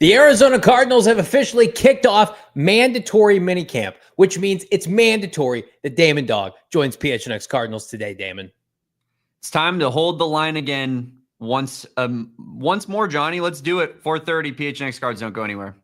The Arizona Cardinals have officially kicked off mandatory minicamp, which means it's mandatory that Damon Dawg joins PHNX Cardinals today, Damon. It's time to hold the line again once more, Johnny. Let's do it. 4:30 PHNX Cards. Don't go anywhere.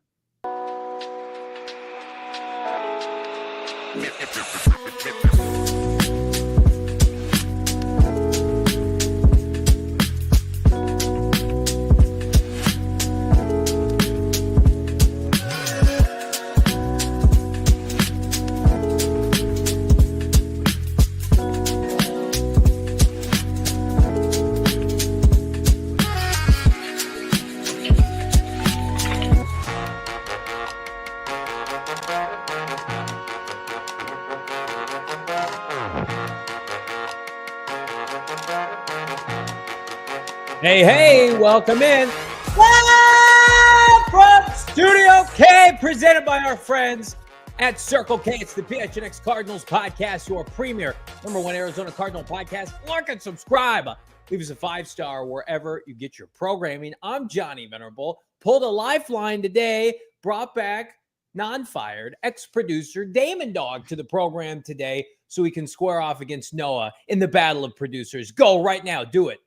Hey, welcome in. Live from Studio K, presented by our friends at Circle K. It's the PHNX Cardinals podcast, your premier #1 Arizona Cardinal podcast. Like and subscribe. Leave us a 5-star wherever you get your programming. I'm Johnny Venerable. Pulled a lifeline today, brought back non-fired ex-producer Damon Dawg to the program today so we can square off against Noah in the battle of producers. Go right now. Do it.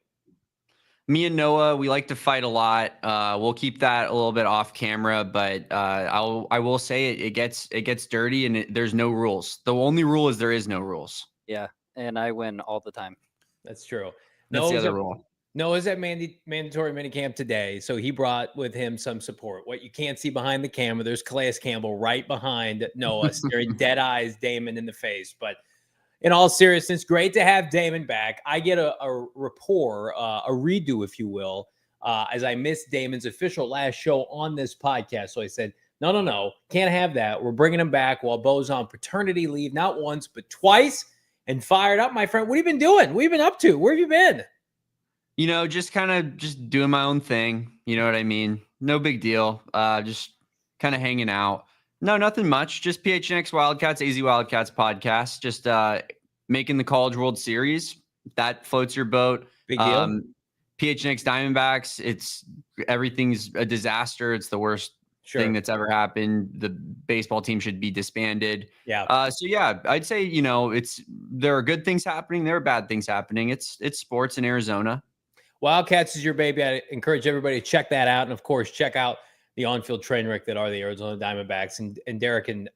Me and Noah, we like to fight a lot. We'll keep that a little bit off camera, but I will say it gets dirty and there's no rules. The only rule is there is no rules. Yeah, and I win all the time. That's true. That's the other rule. Noah's at mandatory minicamp today, so he brought with him some support. What you can't see behind the camera, there's Calais Campbell right behind Noah, staring dead eyes Damon in the face. But in all seriousness, great to have Damon back. I get a rapport, a redo, if you will, as I missed Damon's official last show on this podcast. So I said, no, can't have that. We're bringing him back while Bo's on paternity leave, not once, but twice, and fired up, my friend. What have you been doing? What have you been up to? Where have you been? You know, just doing my own thing. You know what I mean? No big deal. Just kind of hanging out. No, nothing much. Just PHNX Wildcats, AZ Wildcats podcast. Just making the College World Series. That floats your boat. Big deal. PHNX Diamondbacks. Everything's a disaster. It's the worst thing that's ever happened. The baseball team should be disbanded. Yeah. So yeah, I'd say there are good things happening. There are bad things happening. It's sports in Arizona. Wildcats is your baby. I encourage everybody to check that out, and of course, check out the on-field train wreck that are the Arizona Diamondbacks, and Derek and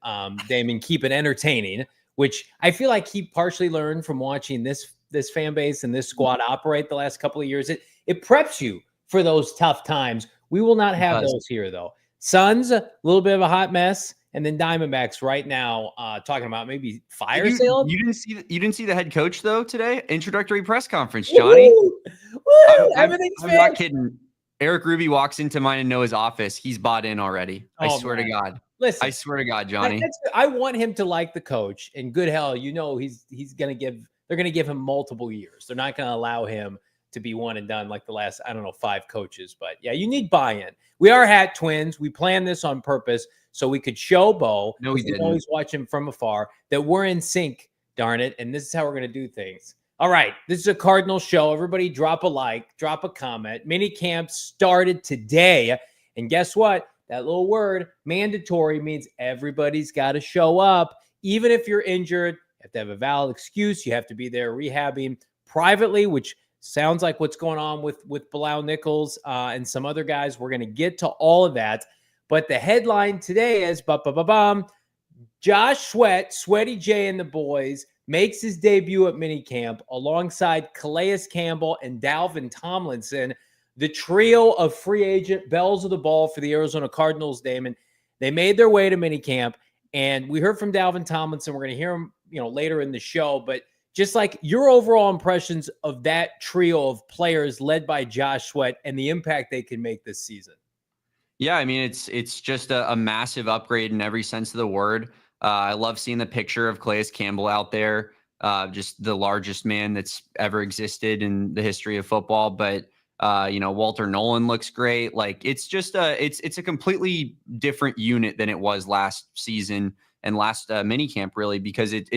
Damon keep it entertaining, which I feel like he partially learned from watching this fan base and this squad operate the last couple of years. It preps you for those tough times. We will not have those here, though. Suns, a little bit of a hot mess, and then Diamondbacks right now talking about maybe fire sale. You didn't see the head coach though today? Introductory press conference, Johnny. Woo! Everything's I'm not kidding. Eric Ruby walks into mine and Noah's office. He's bought in already. I swear to God. Listen, I swear to God, Johnny. I want him to like the coach, and good hell, he's gonna give. They're gonna give him multiple years. They're not gonna allow him to be one and done like the last 5 coaches. But yeah, you need buy-in. We are hat twins. We planned this on purpose so we could show Bo. No, we didn't. Always watch him from afar. That we're in sync. Darn it! And this is how we're gonna do things. All right, this is a Cardinal show. Everybody drop a like, drop a comment. Mini camp started today. And guess what? That little word, mandatory, means everybody's got to show up. Even if you're injured, you have to have a valid excuse. You have to be there rehabbing privately, which sounds like what's going on with Bilal Nichols and some other guys. We're going to get to all of that. But the headline today is, Josh Sweat, Sweaty J and the boys, makes his debut at minicamp alongside Calais Campbell and Dalvin Tomlinson, the trio of free agent bells of the ball for the Arizona Cardinals, Damon. They made their way to minicamp, and we heard from Dalvin Tomlinson. We're going to hear him, later in the show, but just like your overall impressions of that trio of players led by Josh Sweat and the impact they can make this season. Yeah, I mean, it's just a massive upgrade in every sense of the word. I love seeing the picture of Calais Campbell out there, just the largest man that's ever existed in the history of football. But, Walter Nolen looks great. Like, it's just it's a completely different unit than it was last season and last minicamp, really, because it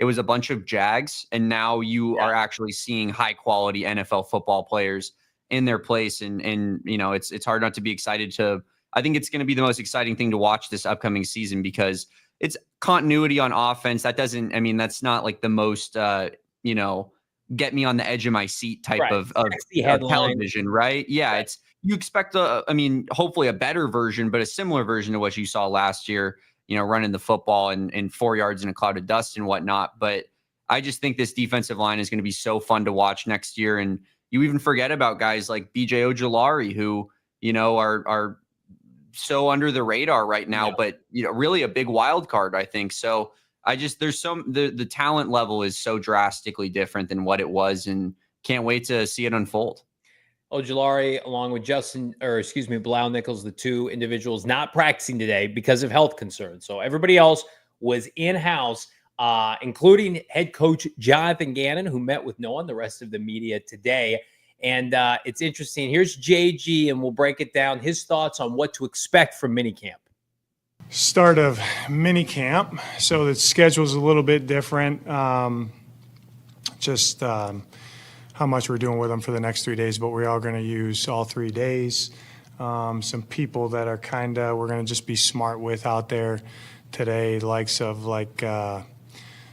was a bunch of Jags. And now you are actually seeing high quality NFL football players in their place. And it's hard not to be excited to I think it's going to be the most exciting thing to watch this upcoming season because it's continuity on offense. That doesn't, I mean, that's not like the most, get me on the edge of my seat type Right. of Sexy headline. television, right? Yeah, Right. you expect hopefully a better version, but a similar version to what you saw last year, running the football and 4 yards in a cloud of dust and whatnot. But I just think this defensive line is going to be so fun to watch next year. And you even forget about guys like BJ Ojulari, who, are so under the radar right now, but really a big wild card, I think. So the talent level is so drastically different than what it was, and can't wait to see it unfold. Ojulari, along with Bilal Nichols, the two individuals not practicing today because of health concerns. So everybody else was in-house, including head coach Jonathan Gannon, who met with Nolen, the rest of the media today. And it's interesting. Here's JG, and we'll break it down. His thoughts on what to expect from minicamp. Start of minicamp, so the schedule's a little bit different. How much we're doing with them for the next 3 days, but we are going to use all 3 days. Some people that are we're going to just be smart with out there today, likes of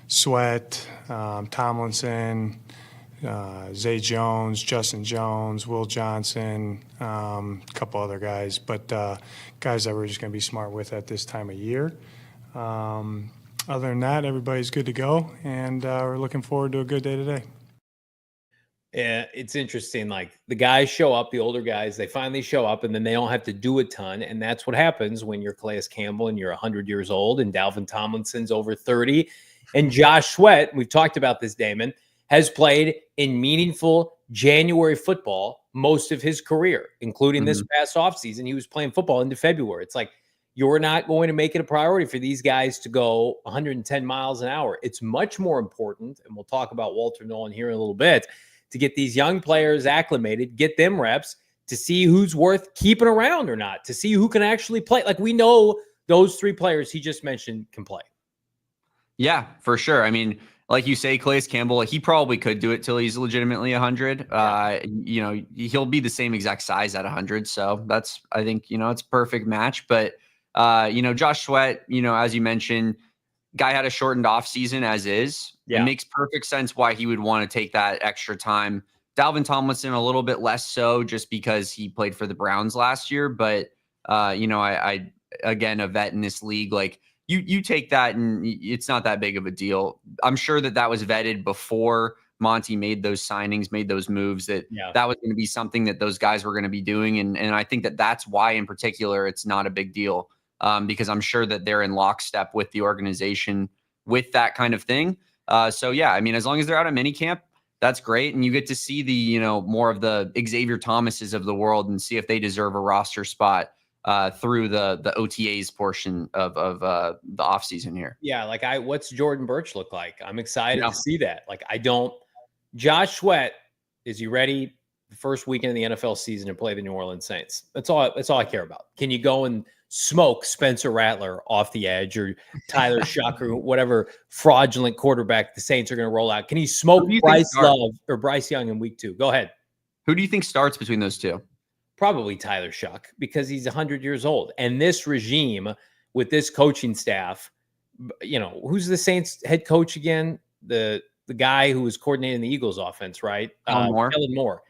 Sweat, Tomlinson, Zay Jones, Justin Jones, Will Johnson, a couple other guys, but guys that we're just going to be smart with at this time of year. Other than that, everybody's good to go, and we're looking forward to a good day today. Yeah, it's interesting. Like the guys show up, the older guys, they finally show up, and then they don't have to do a ton. And that's what happens when you're Calais Campbell and you're 100 years old, and Dalvin Tomlinson's over 30. And Josh Sweat, we've talked about this, Damon, has played in meaningful January football most of his career, including this past offseason. He was playing football into February. It's like you're not going to make it a priority for these guys to go 110 miles an hour. It's much more important, and we'll talk about Walter Nolen here in a little bit, to get these young players acclimated, get them reps, to see who's worth keeping around or not, to see who can actually play. Like we know those three players he just mentioned can play. Yeah, for sure. I mean, like you say, Calais Campbell, he probably could do it till he's legitimately 100. He'll be the same exact size at 100. So that's, I think, it's a perfect match. But, Josh Sweat, as you mentioned, guy had a shortened off season as is. Yeah. It makes perfect sense why he would want to take that extra time. Dalvin Tomlinson, a little bit less so just because he played for the Browns last year. But, I again, a vet in this league, like, You take that and it's not that big of a deal. I'm sure that was vetted before Monty made those signings, made those moves, that was going to be something that those guys were going to be doing. And I think that's why in particular, it's not a big deal because I'm sure that they're in lockstep with the organization with that kind of thing. So yeah, I mean, as long as they're out of minicamp, that's great. And you get to see the, more of the Xavier Thomases of the world and see if they deserve a roster spot through the OTAs portion of the offseason here. Yeah, like what's Jordan Birch look like? I'm excited to see that. Like Josh Sweat, is he ready the first weekend of the NFL season to play the New Orleans Saints? That's all I care about. Can you go and smoke Spencer Rattler off the edge, or Tyler Shuck, or whatever fraudulent quarterback the Saints are going to roll out? Can he smoke Bryce Love or Bryce Young in week 2? Go ahead. Who do you think starts between those two? Probably Tyler Shuck, because he's 100 years old. And this regime with this coaching staff, who's the Saints head coach again? The guy who was coordinating the Eagles offense, right? Kellen Moore.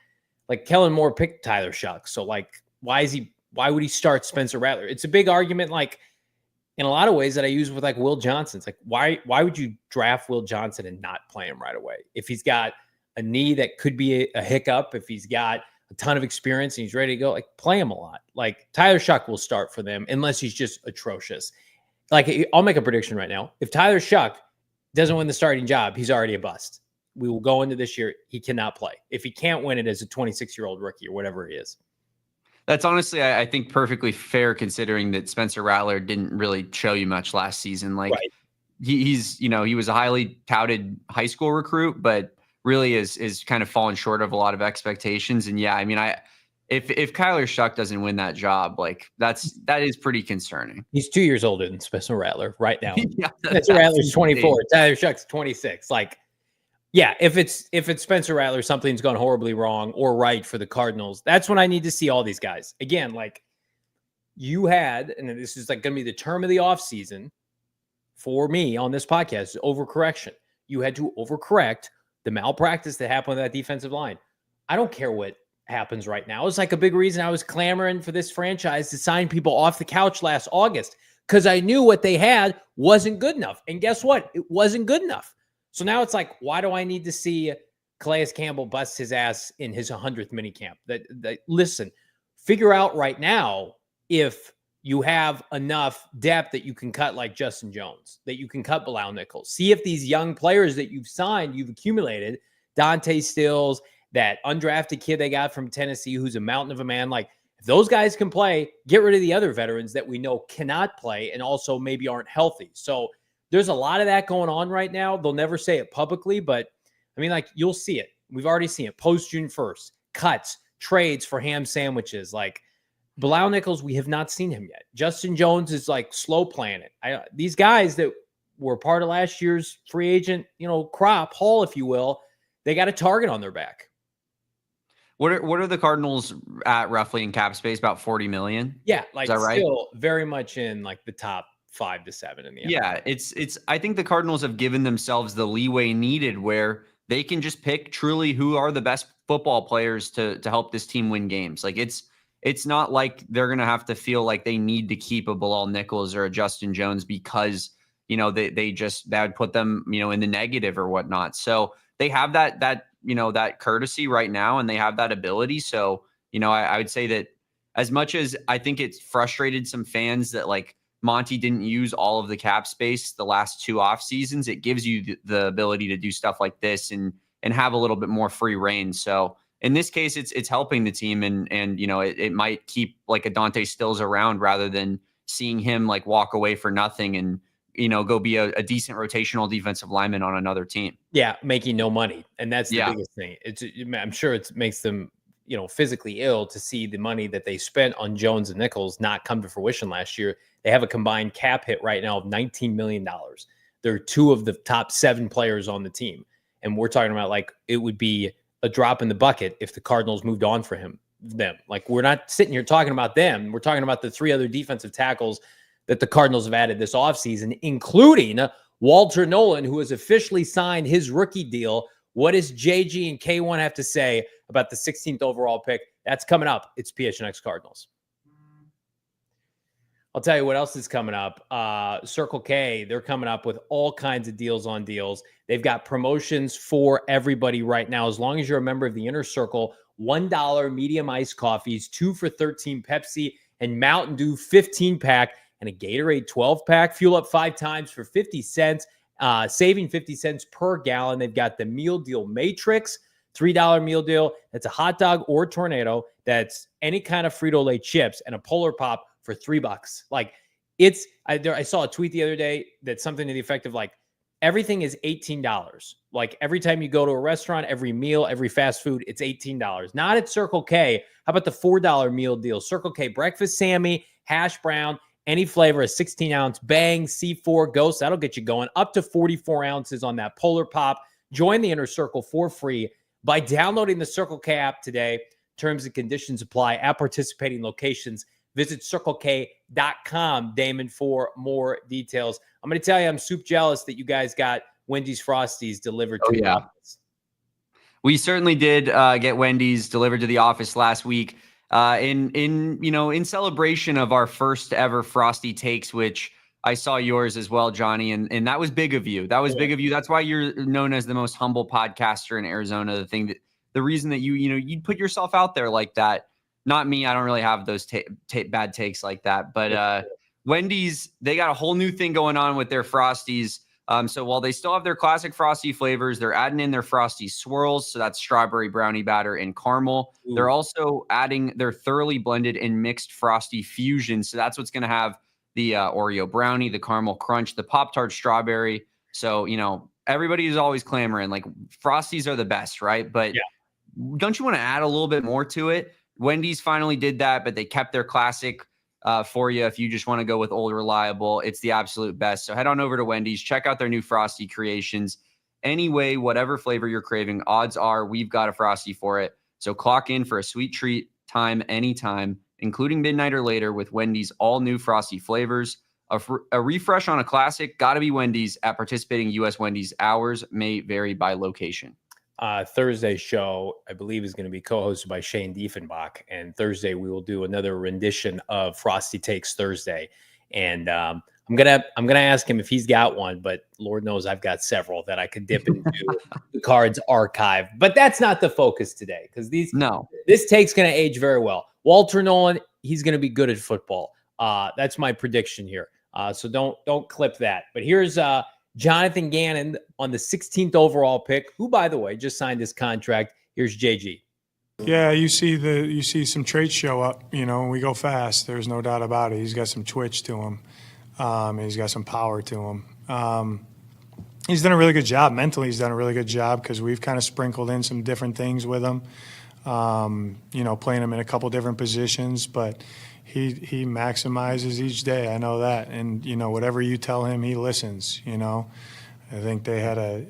Like Kellen Moore picked Tyler Shuck. So like, why would he start Spencer Rattler? It's a big argument, like in a lot of ways that I use with like Will Johnson. It's like, why would you draft Will Johnson and not play him right away? If he's got a knee that could be a hiccup, if he's got a ton of experience and he's ready to go, like play him a lot. Like Tyler Shuck will start for them unless he's just atrocious. Like I'll make a prediction right now. If Tyler Shuck doesn't win the starting job, he's already a bust. We will go into this year. He cannot play if he can't win it as a 26-year-old rookie or whatever he is. That's honestly, I think, perfectly fair considering that Spencer Rattler didn't really show you much last season. Like he's, he was a highly touted high school recruit, but really is kind of fallen short of a lot of expectations. And yeah, I mean, if Kyler Shuck doesn't win that job, like that is pretty concerning. He's 2 years older than Spencer Rattler right now. Spencer Rattler's 24. Tyler Shuck's 26. Like, yeah, if it's Spencer Rattler, something's gone horribly wrong or right for the Cardinals. That's when I need to see all these guys again. Like you had, and this is like going to be the term of the offseason for me on this podcast, overcorrection. You had to overcorrect the malpractice that happened with that defensive line. I don't care what happens right now. It's like a big reason I was clamoring for this franchise to sign people off the couch last August, because I knew what they had wasn't good enough. And guess what? It wasn't good enough. So now it's like, why do I need to see Calais Campbell bust his ass in his 100th minicamp? Listen, figure out right now if you have enough depth that you can cut like Justin Jones, that you can cut Bilal Nichols. See if these young players that you've signed, you've accumulated, Dante Stills, that undrafted kid they got from Tennessee who's a mountain of a man. Like, if those guys can play, get rid of the other veterans that we know cannot play and also maybe aren't healthy. So there's a lot of that going on right now. They'll never say it publicly, but I mean, like, you'll see it. We've already seen it. Post June 1st, cuts, trades for ham sandwiches. Like, Bilal Nichols, we have not seen him yet. Justin Jones is like slow playing it. These guys that were part of last year's free agent, crop haul, if you will, they got a target on their back. What are the Cardinals at roughly in cap space? About 40 million? Yeah, like, is that right? Still very much in like the top 5 to 7 in the NFL. Yeah, it's I think the Cardinals have given themselves the leeway needed where they can just pick truly who are the best football players to help this team win games. Like, it's not like they're going to have to feel like they need to keep a Bilal Nichols or a Justin Jones because, that would put them, in the negative or whatnot. So they have that courtesy right now, and they have that ability. So, I would say that as much as I think it's frustrated some fans that like Monty didn't use all of the cap space the last 2 off seasons, it gives you the ability to do stuff like this and have a little bit more free reign. So in this case, it's helping the team, and it might keep like a Dante Stills around rather than seeing him like walk away for nothing and go be a decent rotational defensive lineman on another team. Yeah, making no money, and that's the biggest thing. I'm sure it makes them physically ill to see the money that they spent on Jones and Nichols not come to fruition last year. They have a combined cap hit right now of $19 million. They're 2 of the top 7 players on the team, and we're talking about like it would be a drop in the bucket if the Cardinals moved on for them. Like, we're not sitting here talking about them. We're talking about the 3 other defensive tackles that the Cardinals have added this offseason, including Walter Nolen, who has officially signed his rookie deal. What does JG and K1 have to say about the 16th overall pick? That's coming up. It's PHNX Cardinals. I'll tell you what else is coming up. Circle K, they're coming up with all kinds of deals on deals. They've got promotions for everybody right now. As long as you're a member of the Inner Circle, $1 medium iced coffees, 2 for $13 Pepsi and Mountain Dew 15-pack, and a Gatorade 12-pack. Fuel up 5 times for 50 cents, saving 50 cents per gallon. They've got the Meal Deal Matrix, $3 meal deal. That's a hot dog or tornado. That's any kind of Frito-Lay chips and a Polar Pop for $3. Like, I saw a tweet the other day that's something to the effect of like, everything is $18. Like, every time you go to a restaurant, every meal, every fast food, it's $18. Not at Circle K. How about the $4 meal deal? Circle K breakfast Sammy, hash brown, any flavor, a 16-ounce Bang, C4 Ghost. That'll get you going. Up to 44 ounces on that Polar Pop. Join the Inner Circle for free by downloading the Circle K app today. Terms and conditions apply at participating locations. Visit CircleK.com, Damon, for more details. I'm going to tell you, I'm soup jealous that you guys got Wendy's Frosties delivered to the office. We certainly did get Wendy's delivered to the office last week in celebration of our first ever Frosty Takes, which I saw yours as well, Johnny, and that was big of you. That was big of you. That's why you're known as the most humble podcaster in Arizona. The reason that you'd put yourself out there like that. Not me. I don't really have those bad takes like that. But Wendy's, they got a whole new thing going on with their Frosties. So while they still have their classic Frosty flavors, they're adding in their Frosty Swirls. So that's strawberry, brownie batter, and caramel. Ooh. They're also adding their thoroughly blended and mixed Frosty Fusion. So that's what's going to have the Oreo brownie, the caramel crunch, the Pop-Tart strawberry. So, everybody is always clamoring, like, Frosties are the best, right? But don't you want to add a little bit more to it? Wendy's finally did that, but they kept their classic for you. If you just want to go with old reliable, it's the absolute best. So head on over to Wendy's, check out their new Frosty creations. Anyway, whatever flavor you're craving, odds are we've got a Frosty for it. So clock in for a sweet treat time anytime including midnight or later, with Wendy's all new frosty flavors. A refresh on a classic, gotta be Wendy's at participating U.S. Wendy's. Hours may vary by location. Thursday's show, I believe, is going to be co-hosted by Shane Diefenbach, and Thursday we will do another rendition of Frosty Takes Thursday. And I'm gonna ask him if he's got one, but Lord knows I've got several that I could dip into the Cards archive. But that's not the focus today, because this take's going to age very well. Walter Nolen, he's going to be good at football. That's my prediction here. So don't clip that. But here's Jonathan Gannon on the 16th overall pick, who, by the way, just signed his contract. Here's JG. Yeah, you see some traits show up. We go fast. There's no doubt about it. He's got some twitch to him. And he's got some power to him. He's done a really good job. Mentally, he's done a really good job because we've kind of sprinkled in some different things with him. Playing him in a couple different positions, but he maximizes each day. I know that. And, whatever you tell him, he listens, I think they had a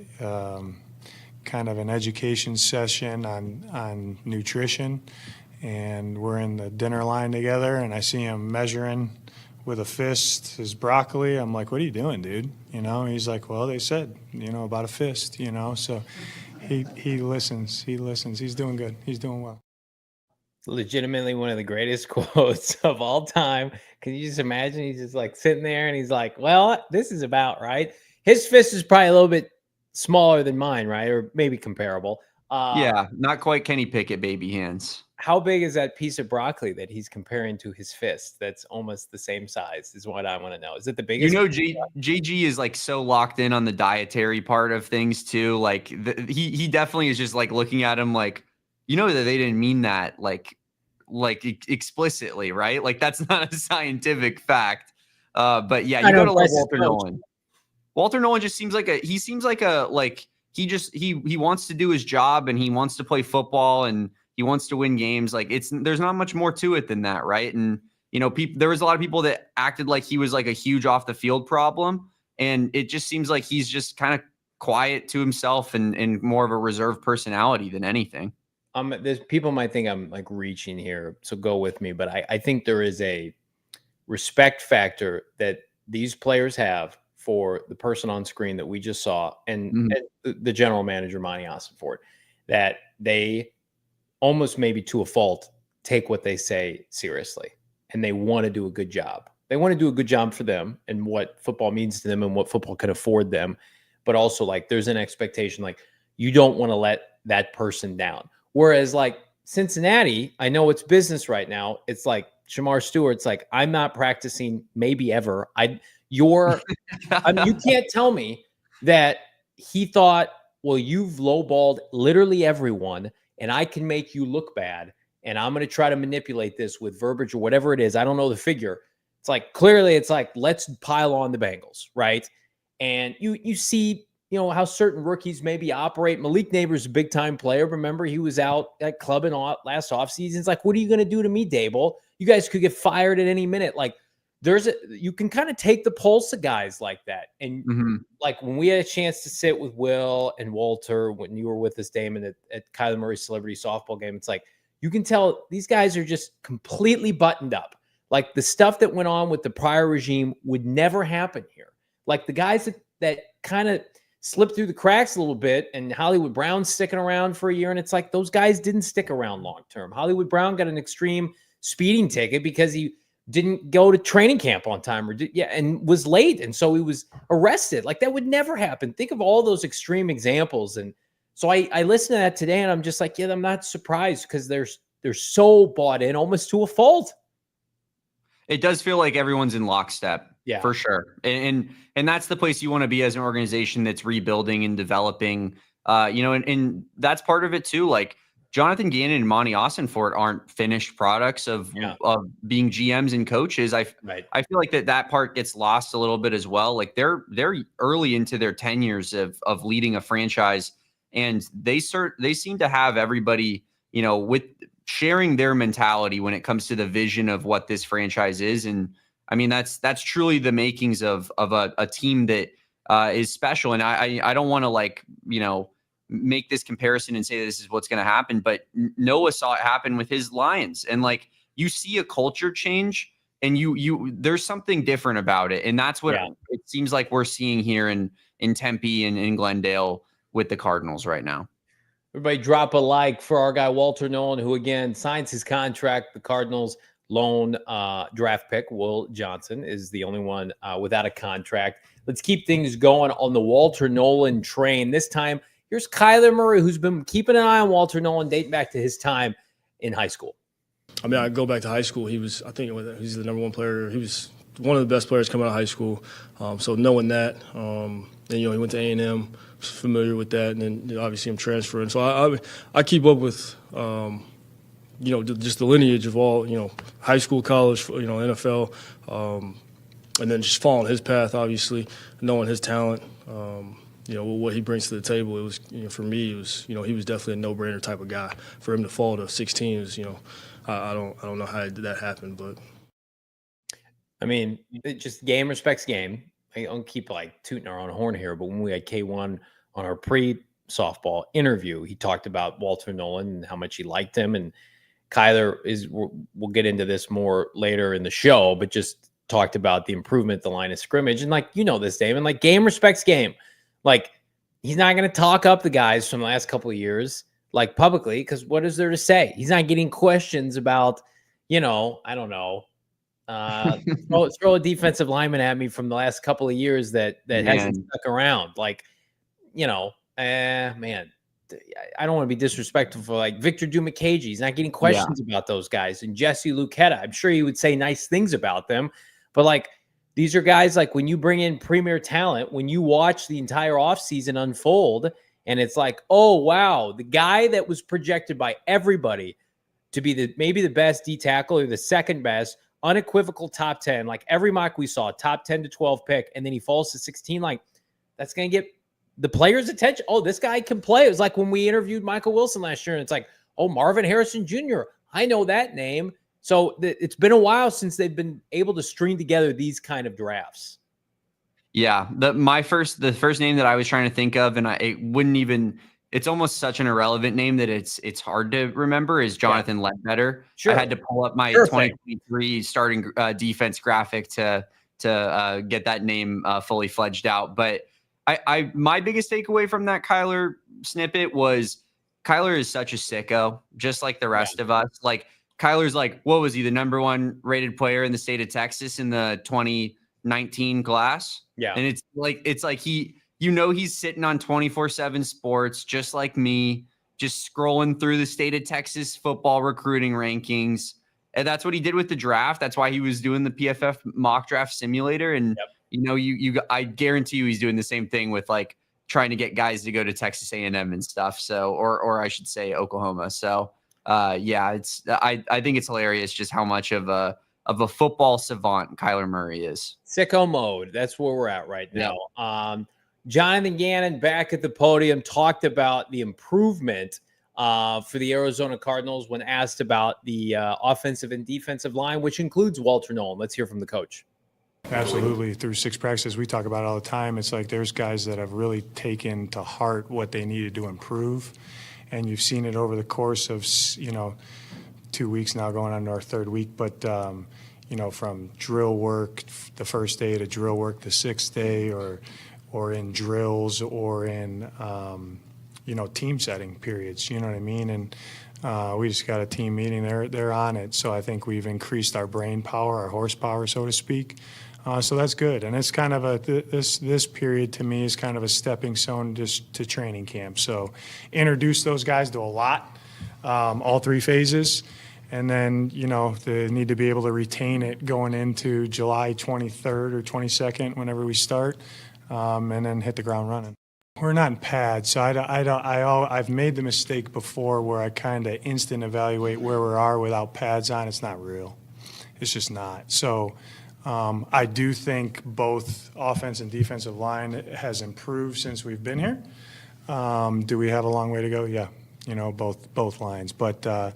kind of an education session on nutrition, and we're in the dinner line together, and I see him measuring with a fist his broccoli. I'm like, what are you doing, dude? He's like, well, they said, about a fist, so he listens. He's doing good. He's doing well. Legitimately one of the greatest quotes of all time. Can you just imagine? He's just like sitting there and he's like, well, this is about right. His fist is probably a little bit smaller than mine, right? Or maybe comparable. Yeah, not quite Kenny Pickett baby hands. How big is that piece of broccoli that he's comparing to his fist? That's almost the same size is what I want to know. Is it the biggest? JG is like so locked in on the dietary part of things too. Like he definitely is just like looking at him like, that they didn't mean that like explicitly, right? Like that's not a scientific fact. But yeah, you gotta love Walter Nolen. Walter Nolen just seems like he wants to do his job and he wants to play football and he wants to win games. Like there's not much more to it than that, right? And there was a lot of people that acted like he was like a huge off the field problem, and it just seems like he's just kind of quiet to himself and more of a reserved personality than anything. There's people might think I'm like reaching here, so go with me. But I think there is a respect factor that these players have for the person on screen that we just saw, and the general manager, Monty Ossenfort, that they almost maybe to a fault take what they say seriously, and they want to do a good job. They want to do a good job for them and what football means to them and what football can afford them. But also like there's an expectation, like you don't want to let that person down. Whereas like Cincinnati, I know it's business right now. It's like Shamar Stewart's like, I'm not practicing maybe ever. You can't tell me that he thought, well, you've lowballed literally everyone and I can make you look bad. And I'm going to try to manipulate this with verbiage or whatever it is. I don't know the figure. It's like, clearly it's like, let's pile on the Bengals. Right. And you see, how certain rookies maybe operate. Malik Neighbors a big time player. Remember, he was out at clubbing last offseason. It's like, what are you going to do to me, Dable? You guys could get fired at any minute. Like you can kind of take the pulse of guys like that. And like when we had a chance to sit with Will and Walter, when you were with us, Damon, at Kyler Murray's celebrity softball game, it's like, you can tell these guys are just completely buttoned up. Like the stuff that went on with the prior regime would never happen here. Like the guys that kind of slipped through the cracks a little bit, and Hollywood Brown's sticking around for a year, and it's like those guys didn't stick around long term. Hollywood Brown got an extreme speeding ticket because he didn't go to training camp on time and was late, and so he was arrested. Like that would never happen. Think of all those extreme examples. And so I listened to that today, and I'm just like, yeah, I'm not surprised because they're so bought in almost to a fault. It does feel like everyone's in lockstep. Yeah, for sure. And that's the place you want to be as an organization that's rebuilding and developing, and that's part of it too. Like Jonathan Gannon and Monty Ossenfort aren't finished products of being GMs and coaches. I feel like that part gets lost a little bit as well. Like they're early into their tenures of leading a franchise, and they seem to have everybody, with sharing their mentality when it comes to the vision of what this franchise is. And I mean, that's truly the makings of a team that is special. And I don't want to make this comparison and say this is what's going to happen, but Noah saw it happen with his Lions. And you see a culture change, and there's something different about it. And that's what it seems like we're seeing here in Tempe and in Glendale with the Cardinals right now. Everybody drop a like for our guy Walter Nolen, who again signs his contract. The Cardinals lone draft pick, Will Johnson, is the only one without a contract. Let's keep things going on the Walter Nolen train. This time, here's Kyler Murray, who's been keeping an eye on Walter Nolen dating back to his time in high school. I mean, I go back to high school. He's the number one player. He was one of the best players coming out of high school. So knowing that, and he went to A&M, was familiar with that, and then obviously him transferring. So I keep up with just the lineage of all high school, college, NFL, and then just following his path. Obviously, knowing his talent. What he brings to the table. It was, for me, it was, he was definitely a no-brainer type of guy. For him to fall to 16 is, I don't know how that happened, but. I mean, it just game respects game. I don't keep tooting our own horn here, but when we had K1 on our pre-softball interview, he talked about Walter Nolen and how much he liked him. And Kyler we'll get into this more later in the show, but just talked about the improvement, the line of scrimmage. And this, Damon, game respects game. He's not going to talk up the guys from the last couple of years, publicly, because what is there to say? He's not getting questions about, I don't know, throw a defensive lineman at me from the last couple of years that hasn't stuck around. Man, I don't want to be disrespectful for Victor Dumakagi. He's not getting questions about those guys. And Jesse Luketa, I'm sure he would say nice things about them, but these are guys when you bring in premier talent, when you watch the entire offseason unfold, and it's oh, wow, the guy that was projected by everybody to be maybe the best D tackle or the second best, unequivocal top 10, every mock we saw, top 10 to 12 pick, and then he falls to 16, that's going to get the players' attention. Oh, this guy can play. It was when we interviewed Michael Wilson last year, and it's oh, Marvin Harrison Jr., I know that name. So it's been a while since they've been able to string together these kind of drafts. Yeah, the first name that I was trying to think of, and it wouldn't even. It's almost such an irrelevant name that it's hard to remember. Is Jonathan Ledbetter? Sure. I had to pull up my 2023 starting defense graphic to get that name fully fledged out. But my biggest takeaway from that Kyler snippet was Kyler is such a sicko, just like the rest of us. Kyler's what was he, the number one rated player in the state of Texas in the 2019 class? Yeah. And it's he, he's sitting on 24/7 sports, just like me, just scrolling through the state of Texas football recruiting rankings. And that's what he did with the draft. That's why he was doing the PFF mock draft simulator. And, I guarantee you he's doing the same thing with trying to get guys to go to Texas A&M and stuff. So, or I should say Oklahoma. So, I think it's hilarious just how much of a football savant Kyler Murray is. Sicko mode. That's where we're at right now. Yep. Jonathan Gannon back at the podium talked about the improvement for the Arizona Cardinals when asked about the offensive and defensive line, which includes Walter Nolen. Let's hear from the coach. Absolutely. Through 6 practices, we talk about it all the time. It's there's guys that have really taken to heart what they needed to improve. And you've seen it over the course of, 2 weeks now, going on to our 3rd week. But, from drill work the first day to drill work the 6th day, or in drills, or in, team setting periods, you know what I mean? And we just got a team meeting. They're on it. So I think we've increased our brain power, our horsepower, so to speak. So that's good. And it's kind of this period to me is kind of a stepping stone just to training camp. So introduce those guys to a lot, all 3 phases. And then, they need to be able to retain it going into July 23rd or 22nd, whenever we start, and then hit the ground running. We're not in pads, so I've made the mistake before where I kind of instant evaluate where we are without pads on. It's not real. It's just not. So I do think both offense and defensive line has improved since we've been here. Do we have a long way to go? Yeah, both lines. But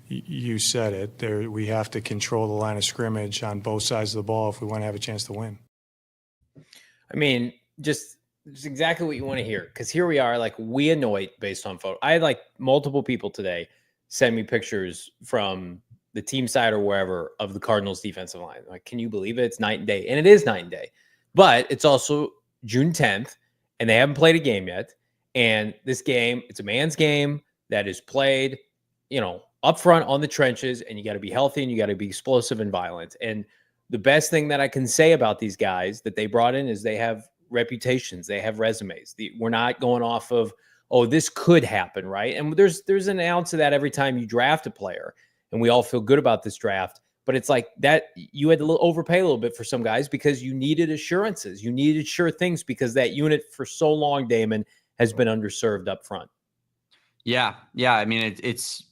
you said it. We have to control the line of scrimmage on both sides of the ball if we want to have a chance to win. I mean, just exactly what you want to hear, because here we are, we annoyed based on photo. I had multiple people today send me pictures from the team side or wherever of the Cardinals defensive line. Like, can you believe it? It's night and day. And it is night and day. But it's also June 10th, and they haven't played a game yet. And this game, it's a man's game that is played, up front on the trenches, and you got to be healthy and you got to be explosive and violent. And the best thing that I can say about these guys that they brought in is they have reputations, they have resumes. We're not going off of, oh, this could happen, right? And there's an ounce of that every time you draft a player, and we all feel good about this draft. But it's like that you had to overpay a little bit for some guys because you needed assurances. You needed sure things because that unit for so long, Damon, has been underserved up front. Yeah. I mean, it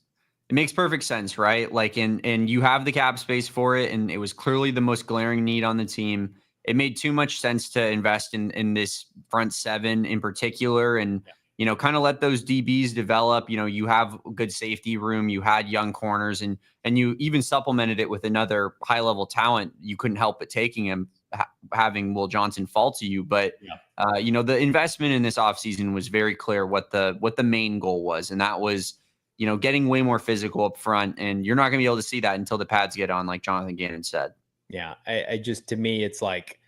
makes perfect sense, right? Like, and you have the cap space for it, and it was clearly the most glaring need on the team. It made too much sense to invest in this front seven in particular, and kind of let those DBs develop. You have good safety room. You had young corners, and you even supplemented it with another high level talent. You couldn't help but taking him, having Will Johnson fall to you. But the investment in this offseason was very clear what the main goal was, and that was getting way more physical up front. And you're not going to be able to see that until the pads get on, like Jonathan Gannon said. Yeah, I just, to me, it's like,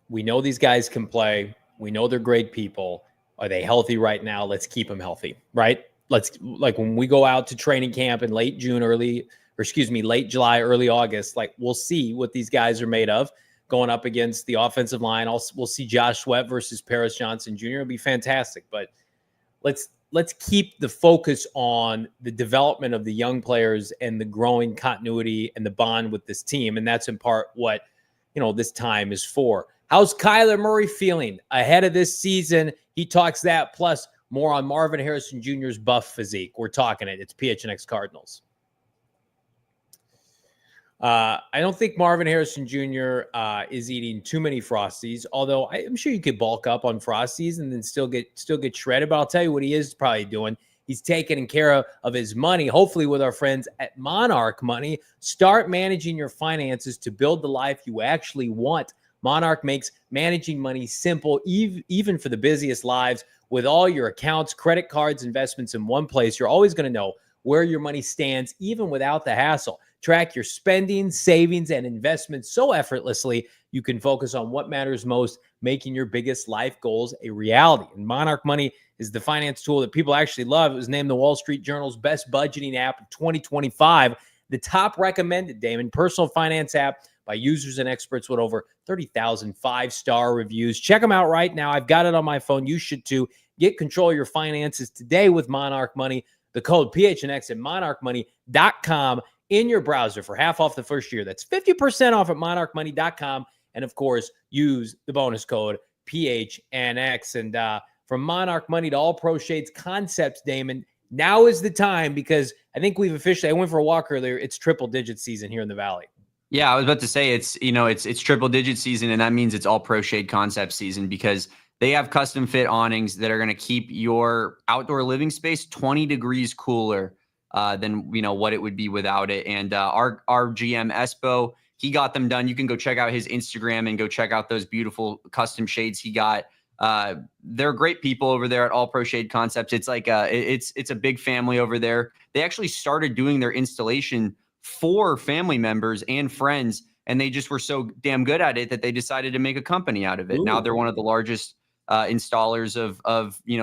we know these guys can play. We know they're great people. Are they healthy right now? Let's keep them healthy, right? Like when we go out to training camp in late July, early August, like we'll see what these guys are made of going up against the offensive line. We'll see Josh Sweat versus Paris Johnson Jr. It'll be fantastic, but let's keep the focus on the development of the young players and the growing continuity and the bond with this team. And that's in part what, this time is for. How's Kyler Murray feeling ahead of this season? He talks that, plus more on Marvin Harrison Jr.'s buff physique. We're talking it. It's PHNX Cardinals. I don't think Marvin Harrison Jr. Is eating too many Frosties, although I'm sure you could bulk up on Frosties and then still get shredded. But I'll tell you what he is probably doing. He's taking care of his money, hopefully with our friends at Monarch Money. Start managing your finances to build the life you actually want. Monarch makes managing money simple, even for the busiest lives. With all your accounts, credit cards, investments in one place, you're always going to know where your money stands, even without the hassle. Track your spending, savings, and investments so effortlessly you can focus on what matters most, making your biggest life goals a reality. And Monarch Money is the finance tool that people actually love. It was named the Wall Street Journal's best budgeting app of 2025. The top recommended, Damon, personal finance app by users and experts with over 30,000 five-star reviews. Check them out right now. I've got it on my phone. You should too. Get control of your finances today with Monarch Money. The code PHNX at monarchmoney.com in your browser for half off the first year. That's 50% off at monarchmoney.com. And of course, use the bonus code PHNX. And from Monarch Money to All Pro Shades Concepts, Damon, now is the time, because I think we've officially, I went for a walk earlier, it's triple digit season here in the Valley. Yeah, I was about to say it's triple digit season, and that means it's All Pro Shade Concepts season, because they have custom fit awnings that are going to keep your outdoor living space 20 degrees cooler than what it would be without it. And our GM Espo, he got them done. You can go check out his Instagram and go check out those beautiful custom shades he got. They're great people over there at All Pro Shade Concepts. It's like it's a big family over there. They actually started doing their installation for family members and friends, and they just were so damn good at it that they decided to make a company out of it. Ooh. Now they're one of the largest installers of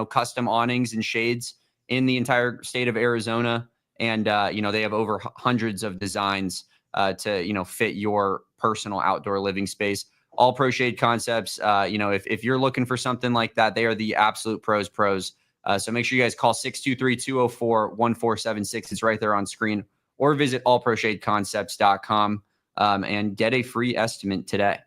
custom awnings and shades in the entire state of Arizona. And they have over hundreds of designs to fit your personal outdoor living space. All Pro Shade Concepts, if you're looking for something like that, they are the absolute pros. So make sure you guys call 623-204-1476. It's right there on screen, or visit allproshadeconcepts.com and get a free estimate today.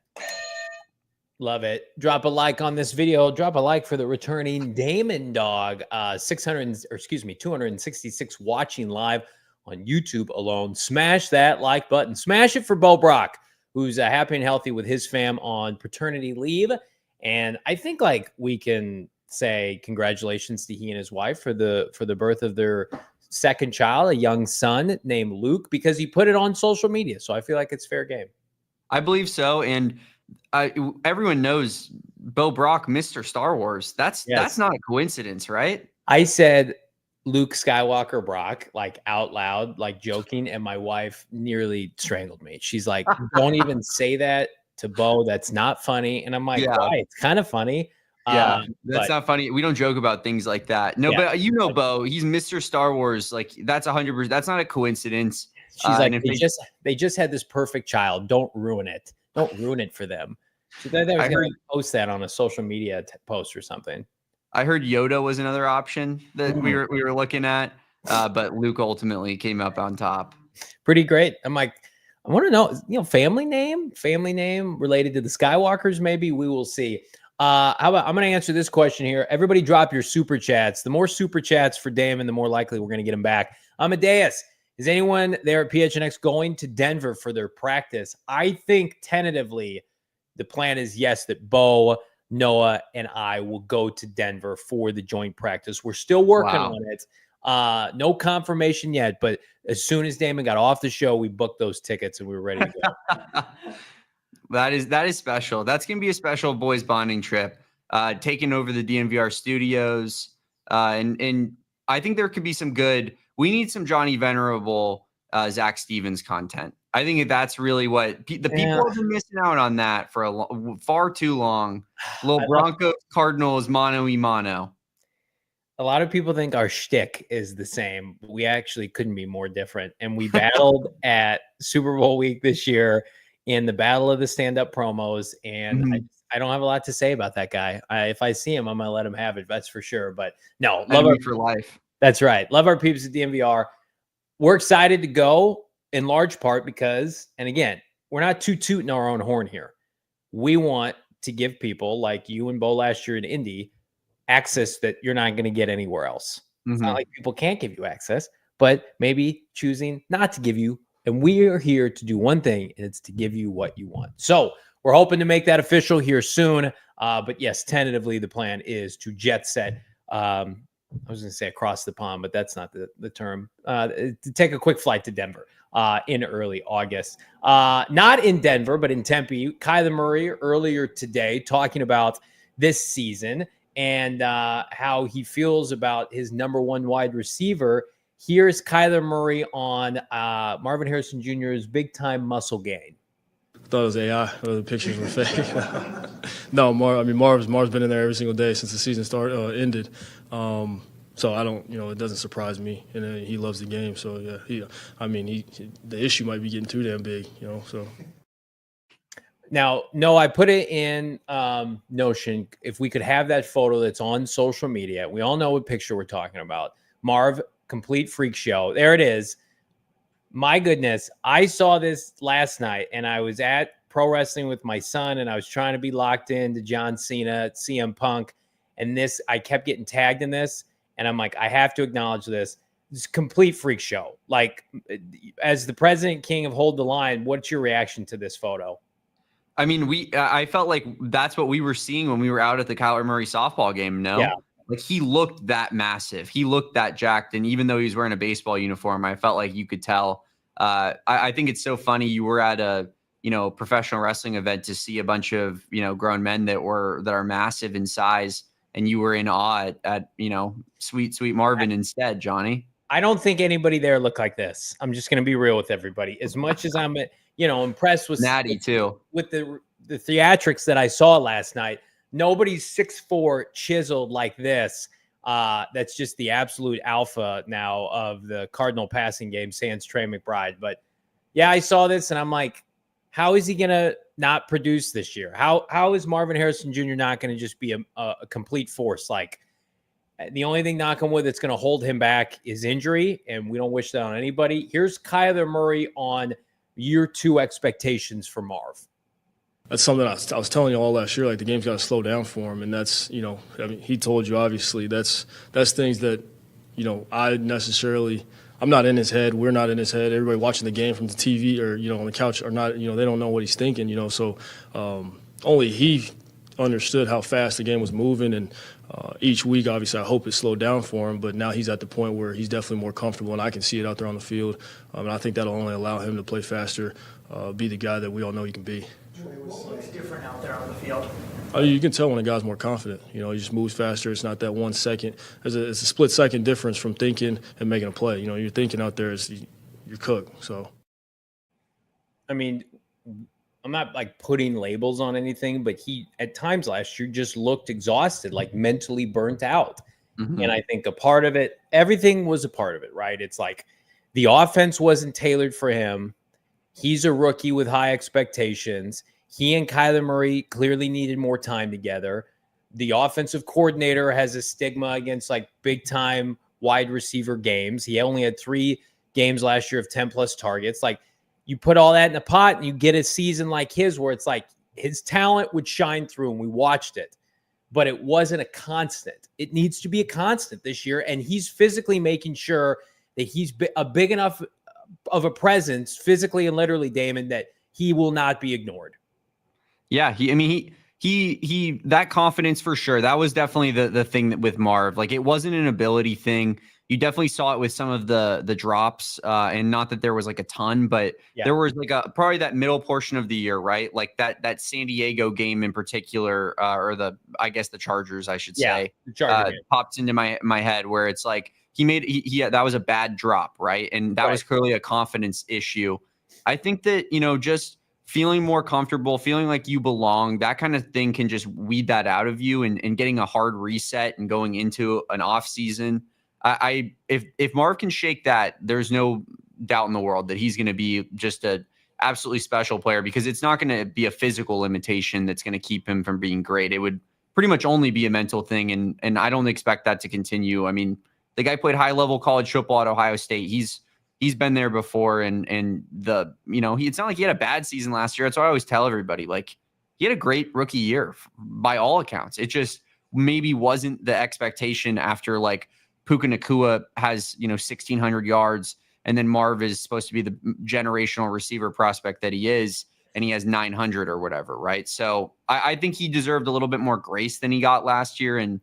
Love it. Drop a like on this video. Drop a like for the returning Damon Dawg. 266 watching live on YouTube alone. Smash that like button. Smash it for Bo Brock, who's happy and healthy with his fam on paternity leave. And I think we can say congratulations to he and his wife for the birth of their second child, a young son named Luke, because he put it on social media. So I feel like it's fair game. I believe so. And everyone knows Bo Brock, Mr. Star Wars. That's not a coincidence, right? I said Luke Skywalker Brock, like out loud, like joking, and my wife nearly strangled me. She's like, "Don't even say that to Bo. That's not funny." And I'm like, Yeah. "Why? It's kind of funny." Yeah, that's but not funny. We don't joke about things like that. No, Yeah. but Bo, he's Mr. Star Wars. Like that's 100%. That's not a coincidence. she's like, and if they just had this perfect child. Don't ruin it. Don't ruin it for them. She thought I was going to post that on a social media post or something. I heard Yoda was another option that we Mm. were looking at, but Luke ultimately came up on top. Pretty great. I'm like, I want to know, family name related to the Skywalkers. Maybe we will see. How about I'm going to answer this question here. Everybody drop your super chats. The more super chats for Damon, the more likely we're going to get him back. Amadeus, is anyone there at PHNX going to Denver for their practice? I think tentatively the plan is yes, that Bo, Noah, and I will go to Denver for the joint practice. We're still working on it. No confirmation yet, but as soon as Damon got off the show, we booked those tickets and we were ready to go. That is special. That's going to be a special boys bonding trip, taking over the DNVR studios. And I think there could be some good, we need some Johnny Venerable, Zach Stevens content. I think that's really what people have been missing out on that for far too long. Little Broncos, Cardinals, mano-y-mano. A lot of people think our shtick is the same. We actually couldn't be more different. And we battled at Super Bowl week this year in the battle of the stand-up promos. And I don't have a lot to say about that guy. If I see him, I'm going to let him have it. That's for sure. But no, love our for life. That's right. Love our peeps at DNVR. We're excited to go in large part because, and again, we're not tooting our own horn here. We want to give people like you and Bo last year in Indy access that you're not going to get anywhere else. It's not like people can't give you access, but maybe choosing not to give you. And we are here to do one thing, and it's to give you what you want. So we're hoping to make that official here soon. But yes, tentatively, the plan is to jet set. I was going to say across the pond, but that's not the term. To take a quick flight to Denver in early August. Not in Denver, but in Tempe. Kyler Murray earlier today talking about this season and how he feels about his number one wide receiver. Here's Kyler Murray on Marvin Harrison Jr.'s big-time muscle gain. I thought it was AI. The pictures were fake. No, Marv's been in there every single day since the season ended. So I don't, it doesn't surprise me, and he loves the game. So yeah, the issue might be getting too damn big, So. Now, no, I put it in Notion. If we could have that photo that's on social media, we all know what picture we're talking about. Marv, complete freak show. There it is. My goodness, I saw this last night, and I was at pro wrestling with my son, and I was trying to be locked into John Cena, CM Punk, and I kept getting tagged in this, and I'm like, I have to acknowledge this. It's a complete freak show. Like, as the president king of Hold the Line, what's your reaction to this photo? I mean, I felt like that's what we were seeing when we were out at the Kyler Murray softball game. No, yeah. Like he looked that massive. He looked that jacked. And even though he was wearing a baseball uniform, I felt like you could tell. I think it's so funny. You were at a, professional wrestling event to see a bunch of, grown men that are massive in size. And you were in awe at sweet Marvin instead, Johnny. I don't think anybody there looked like this. I'm just going to be real with everybody. As much as I'm, impressed with Natty too, with the theatrics that I saw last night. Nobody's 6'4" chiseled like this. That's just the absolute alpha now of the Cardinal passing game, sans Trey McBride. But yeah, I saw this and I'm like, how is he going to not produce this year? How is Marvin Harrison Jr. not going to just be a complete force? Like, the only thing, knock on wood, that's going to hold him back is injury, and we don't wish that on anybody. Here's Kyler Murray on year 2 expectations for Marv. That's something I was telling you all last year. Like, the game's got to slow down for him, and that's he told you, obviously that's things that I'm not in his head. We're not in his head. Everybody watching the game from the TV or on the couch are not. They don't know what he's thinking. So only he understood how fast the game was moving, and each week, obviously, I hope it slowed down for him. But now he's at the point where he's definitely more comfortable, and I can see it out there on the field. And I think that'll only allow him to play faster, be the guy that we all know he can be. What looks different out there on the field? You can tell when a guy's more confident. You know, he just moves faster. It's not that 1 second. It's a split second difference from thinking and making a play. You know, you're thinking out there, you're cooked. So, I mean, I'm not like putting labels on anything, but he at times last year just looked exhausted, like mentally burnt out. Mm-hmm. And I think a part of it, everything was a part of it, right? It's like the offense wasn't tailored for him. He's a rookie with high expectations. He and Kyler Murray clearly needed more time together. The offensive coordinator has a stigma against like big time wide receiver games. He only had 3 games last year of 10 plus targets. Like you put all that in a pot and you get a season like his where it's like his talent would shine through and we watched it, but it wasn't a constant. It needs to be a constant this year. And he's physically making sure that he's a big enough of a presence physically and literally, Damon, that he will not be ignored. Yeah, he that confidence for sure. That was definitely the thing that with Marv, like it wasn't an ability thing. You definitely saw it with some of the drops, and not that there was like a ton, but there was like probably that middle portion of the year, right? Like that San Diego game in particular, or I guess the Chargers, I should say, pops into my head where it's like he that was a bad drop, right? And that was clearly a confidence issue. I think that, you know, just feeling more comfortable, feeling like you belong, that kind of thing can just weed that out of you, and getting a hard reset and going into an off season. If Marv can shake that, there's no doubt in the world that he's going to be just a absolutely special player, because it's not going to be a physical limitation that's going to keep him from being great. It would pretty much only be a mental thing. And I don't expect that to continue. I mean, the guy played high level college football at Ohio State. He's been there before, and it's not like he had a bad season last year. That's what I always tell everybody. Like, he had a great rookie year by all accounts. It just maybe wasn't the expectation after like Puka Nacua has, 1,600 yards, and then Marv is supposed to be the generational receiver prospect that he is, and he has 900 or whatever, right? So I think he deserved a little bit more grace than he got last year. And,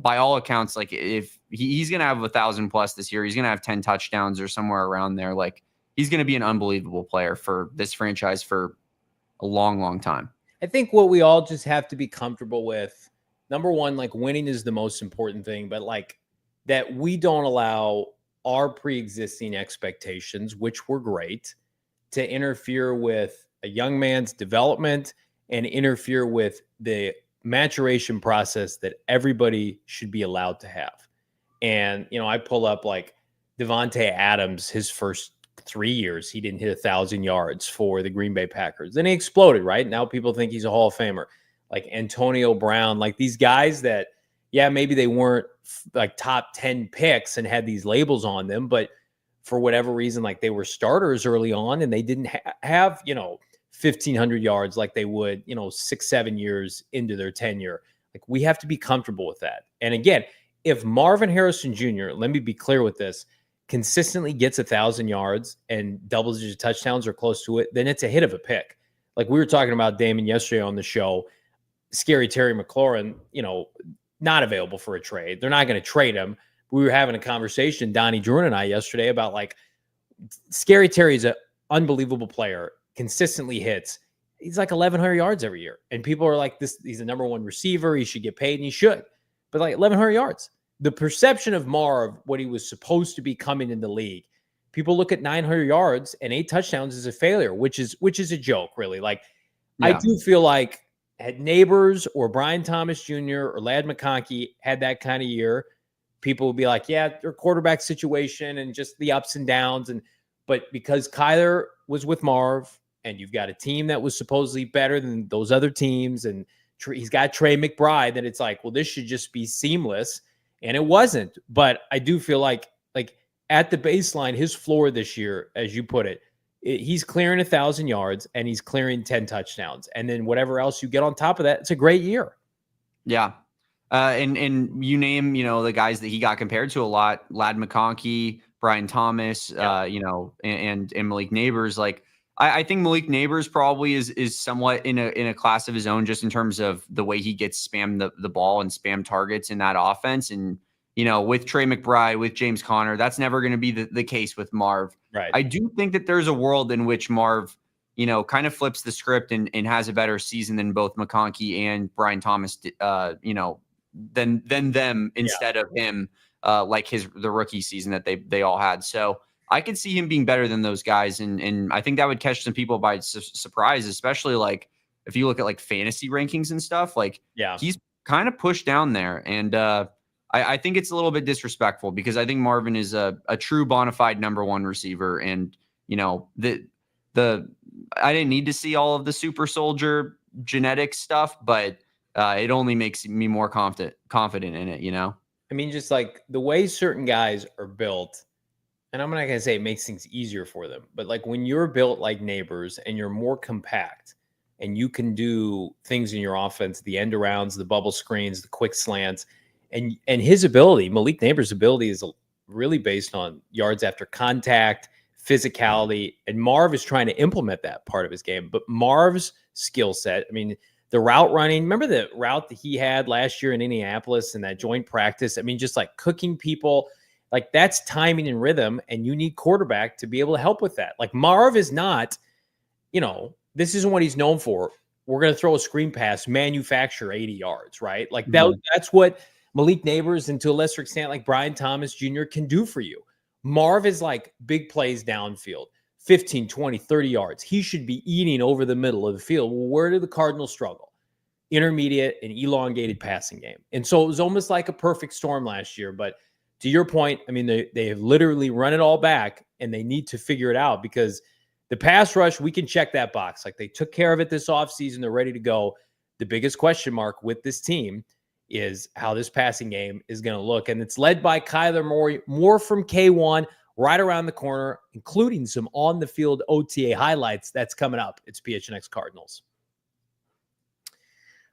by all accounts, like if he's going to have 1,000 plus this year, he's going to have 10 touchdowns or somewhere around there. Like, he's going to be an unbelievable player for this franchise for a long, long time. I think what we all just have to be comfortable with, number one, like winning is the most important thing, but like that we don't allow our pre-existing expectations, which were great, to interfere with a young man's development and interfere with the maturation process that everybody should be allowed to have. And, I pull up like Devontae Adams, his first 3 years, he didn't hit 1,000 yards for the Green Bay Packers. Then he exploded, right? Now people think he's a Hall of Famer. Like Antonio Brown, like these guys that, maybe they weren't like top 10 picks and had these labels on them, but for whatever reason, like they were starters early on and they didn't have, 1,500 yards like they would, 6-7 years into their tenure. Like, we have to be comfortable with that. And again, if Marvin Harrison Jr., let me be clear with this, consistently gets 1,000 yards and double-digit touchdowns or close to it, then it's a hit of a pick. Like we were talking about Damon yesterday on the show, Scary Terry McLaurin, not available for a trade. They're not going to trade him. We were having a conversation, Donnie Druin and I, yesterday about like Scary Terry is an unbelievable player, consistently hits. He's like 1,100 yards every year. And people are like, he's the number one receiver. He should get paid, and he should. But like 1,100 yards. The perception of Marv, what he was supposed to be coming in the league, people look at 900 yards and 8 touchdowns as a failure, which is a joke, really. Like, I do feel like had Neighbors or Brian Thomas Jr. or Ladd McConkey had that kind of year, people would be like, their quarterback situation and just the ups and downs. But because Kyler was with Marv, and you've got a team that was supposedly better than those other teams, and he's got Trey McBride, that it's like, well, this should just be seamless. And it wasn't. But I do feel like at the baseline, his floor this year, as you put it, he's clearing 1,000 yards and he's clearing 10 touchdowns. And then whatever else you get on top of that, it's a great year. Yeah. And you name, the guys that he got compared to a lot, Ladd McConkey, Brian Thomas, and Malik Neighbors. Like, I think Malik Neighbors probably is somewhat in a class of his own, just in terms of the way he gets spammed the ball and spam targets in that offense. And, with Trey McBride, with James Conner, that's never going to be the case with Marv. Right. I do think that there's a world in which Marv, kind of flips the script and has a better season than both McConkey and Brian Thomas, than them instead of him, like the rookie season that they all had. So I could see him being better than those guys. And I think that would catch some people by surprise, especially like if you look at like fantasy rankings and stuff, like he's kind of pushed down there. And I think it's a little bit disrespectful because I think Marvin is a true bona fide number one receiver. And, I didn't need to see all of the super soldier genetic stuff, but it only makes me more confident in it, I mean, just like the way certain guys are built, and I'm not going to say it makes things easier for them, but like when you're built like Neighbors and you're more compact and you can do things in your offense, the end arounds, the bubble screens, the quick slants, and his ability, Malik Neighbors' ability is really based on yards after contact, physicality, and Marv is trying to implement that part of his game. But Marv's skill set, I mean, the route running, remember the route that he had last year in Indianapolis and that joint practice? I mean, just like cooking people, like that's timing and rhythm, and you need quarterback to be able to help with that. Like Marv is not, this isn't what he's known for. We're going to throw a screen pass, manufacture 80 yards, right? Like that's what Malik Neighbors and to a lesser extent, like Brian Thomas Jr. can do for you. Marv is like big plays downfield, 15, 20, 30 yards. He should be eating over the middle of the field. Well, where do the Cardinals struggle? Intermediate and elongated passing game. And so it was almost like a perfect storm last year. But to your point, I mean, they have literally run it all back and they need to figure it out because the pass rush, we can check that box. Like they took care of it this offseason. They're ready to go. The biggest question mark with this team is how this passing game is going to look. And it's led by Kyler more from K1 right around the corner, including some on-the-field OTA highlights. That's coming up. It's PHNX Cardinals.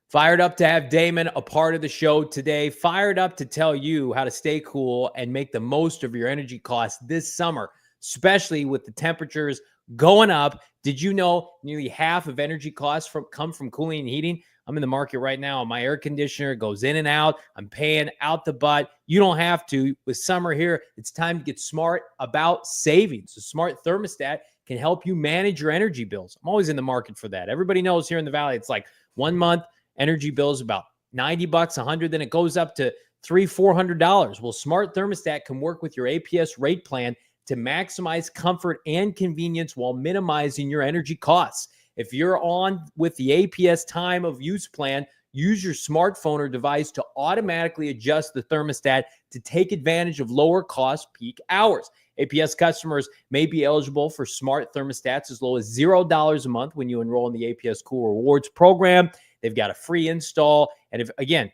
Fired up to have Damon a part of the show today. Fired up to tell you how to stay cool and make the most of your energy costs this summer, especially with the temperatures going up. Did you know nearly half of energy costs come from cooling and heating? I'm in the market right now. My air conditioner goes in and out. I'm paying out the butt. You don't have to. With summer here, it's time to get smart about savings. A smart thermostat can help you manage your energy bills. I'm always in the market for that. Everybody knows here in the Valley, it's like 1 month energy bills about $90, $100, then it goes up to $300, $400. Well, smart thermostat can work with your APS rate plan to maximize comfort and convenience while minimizing your energy costs. If you're on with the APS time of use plan, use your smartphone or device to automatically adjust the thermostat to take advantage of lower cost peak hours. APS customers may be eligible for smart thermostats as low as $0 a month when you enroll in the APS Cool Rewards program. They've got a free install. And if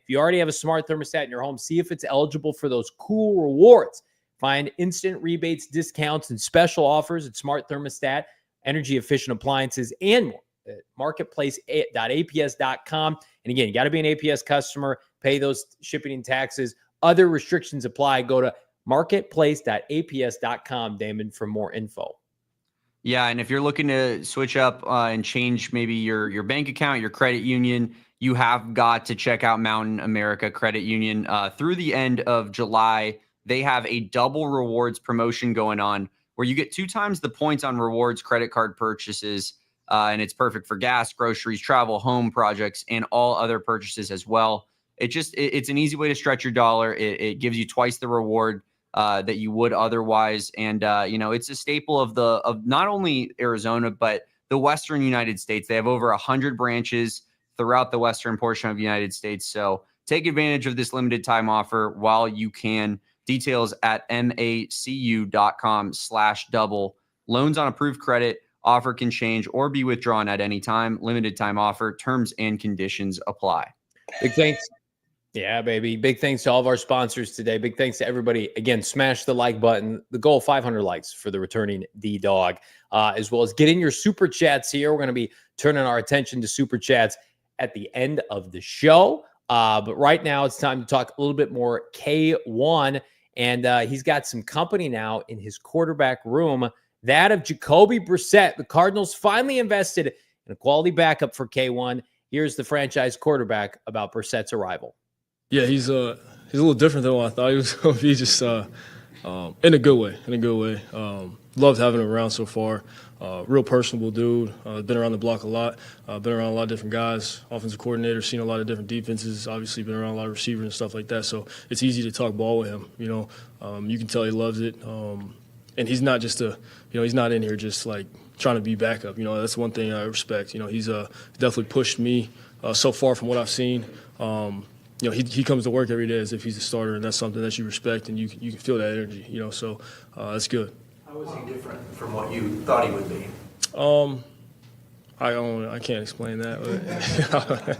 you already have a smart thermostat in your home, see if it's eligible for those cool rewards. Find instant rebates, discounts, and special offers at Smart Thermostat, energy efficient appliances, and more at marketplace.aps.com. And again, you got to be an APS customer, pay those shipping and taxes. Other restrictions apply. Go to marketplace.aps.com, Damon, for more info. Yeah, and if you're looking to switch up and change maybe your bank account, your credit union, you have got to check out Mountain America Credit Union. Through the end of July, they have a double rewards promotion going on where you get 2 times the points on rewards credit card purchases. And it's perfect for gas, groceries, travel, home projects, and all other purchases as well. It's an easy way to stretch your dollar. It gives you twice the reward that you would otherwise. And, it's a staple of not only Arizona, but the Western United States. They have over 100 branches throughout the Western portion of the United States. So take advantage of this limited time offer while you can. Details at macu.com/double. Loans on approved credit. Offer can change or be withdrawn at any time. Limited time offer. Terms and conditions apply. Big thanks. Yeah, baby. Big thanks to all of our sponsors today. Big thanks to everybody. Again, smash the like button. The goal, 500 likes for the returning Dawg, as well as getting your super chats here. We're going to be turning our attention to super chats at the end of the show. But right now it's time to talk a little bit more K1. And he's got some company now in his quarterback room, that of Jacoby Brissett. The Cardinals finally invested in a quality backup for K1. Here's the franchise quarterback about Brissett's arrival. Yeah, he's a little different than what I thought he was going to be, just in a good way. loved having him around so far. Real personable dude. Been around the block a lot. Been around a lot of different guys. Offensive coordinator, seen a lot of different defenses. Obviously, been around a lot of receivers and stuff like that. So it's easy to talk ball with him. You can tell he loves it. And he's not just he's not in here just like trying to be backup. That's one thing I respect. He's definitely pushed me so far from what I've seen. He comes to work every day as if he's a starter, and that's something that you respect, and you can feel that energy. So that's good. How is he different from what you thought he would be? I can't explain that.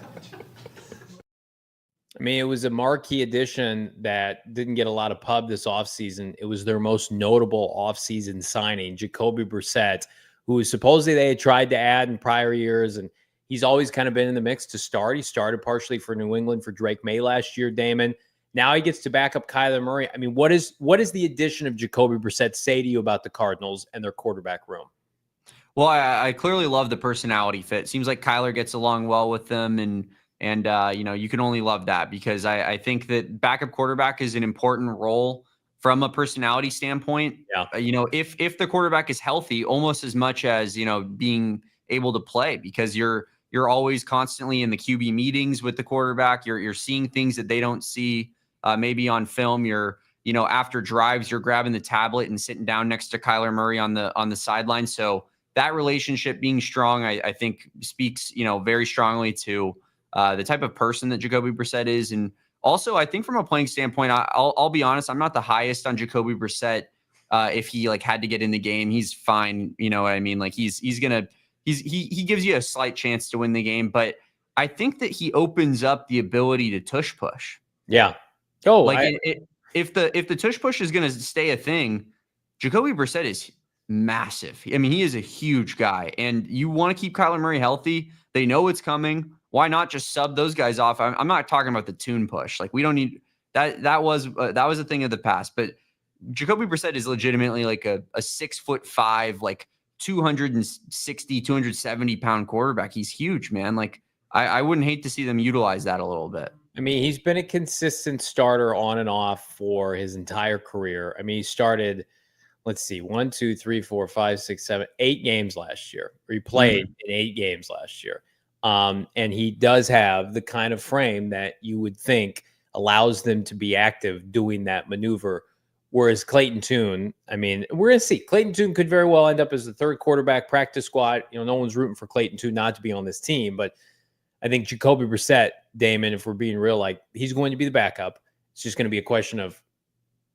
I mean, it was a marquee addition that didn't get a lot of pub this offseason. It was their most notable offseason signing, Jacoby Brissett, who supposedly they had tried to add in prior years, and he's always kind of been in the mix to start. He started partially for New England for Drake May last year, Damon. Now he gets to back up Kyler Murray. I mean, what is the addition of Jacoby Brissett say to you about the Cardinals and their quarterback room? Well, I clearly love the personality fit. Seems like Kyler gets along well with them, and you can only love that, because I think that backup quarterback is an important role from a personality standpoint. Yeah. If the quarterback is healthy, almost as much as being able to play, because you're always constantly in the QB meetings with the quarterback. You're seeing things that they don't see maybe on film. After drives, you're grabbing the tablet and sitting down next to Kyler Murray on the sideline. So that relationship being strong, I think speaks, very strongly to the type of person that Jacoby Brissett is. And also, I think from a playing standpoint, I'll be honest, I'm not the highest on Jacoby Brissett. If he had to get in the game, he's fine. You know what I mean? Like he gives you a slight chance to win the game, but I think that he opens up the ability to tush push. Yeah. If the tush push is going to stay a thing, Jacoby Brissett is massive. I mean, he is a huge guy, and you want to keep Kyler Murray healthy. They know it's coming. Why not just sub those guys off? I'm not talking about the tune push. Like, we don't need that. That was a thing of the past. But Jacoby Brissett is legitimately like a 6'5", like 260, 270 pound quarterback. He's huge, man. Like, I wouldn't hate to see them utilize that a little bit. I mean, he's been a consistent starter on and off for his entire career. I mean, he started, let's see, 1, 2, 3, 4, 5, 6, 7, 8 games last year. Or he played in 8 games last year. And he does have the kind of frame that you would think allows them to be active doing that maneuver. Whereas Clayton Tune, I mean, we're going to see. Clayton Tune could very well end up as the third quarterback practice squad. No one's rooting for Clayton Tune not to be on this team. But I think Jacoby Brissett, Damon, if we're being real, like, he's going to be the backup. It's just going to be a question of,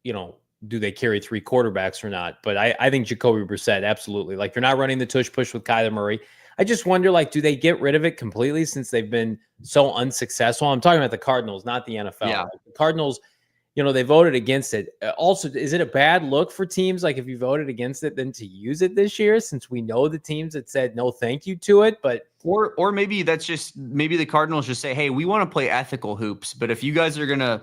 do they carry 3 quarterbacks or not? But I think Jacoby Brissett, absolutely. Like, they're not running the tush push with Kyler Murray. I just wonder, like, do they get rid of it completely since they've been so unsuccessful? I'm talking about the Cardinals, not the NFL. Yeah. Like, the Cardinals, they voted against it. Also, is it a bad look for teams, like, if you voted against it, then to use it this year, since we know the teams that said no thank you to it? But or maybe maybe the Cardinals just say, hey, we want to play ethical hoops, but if you guys are gonna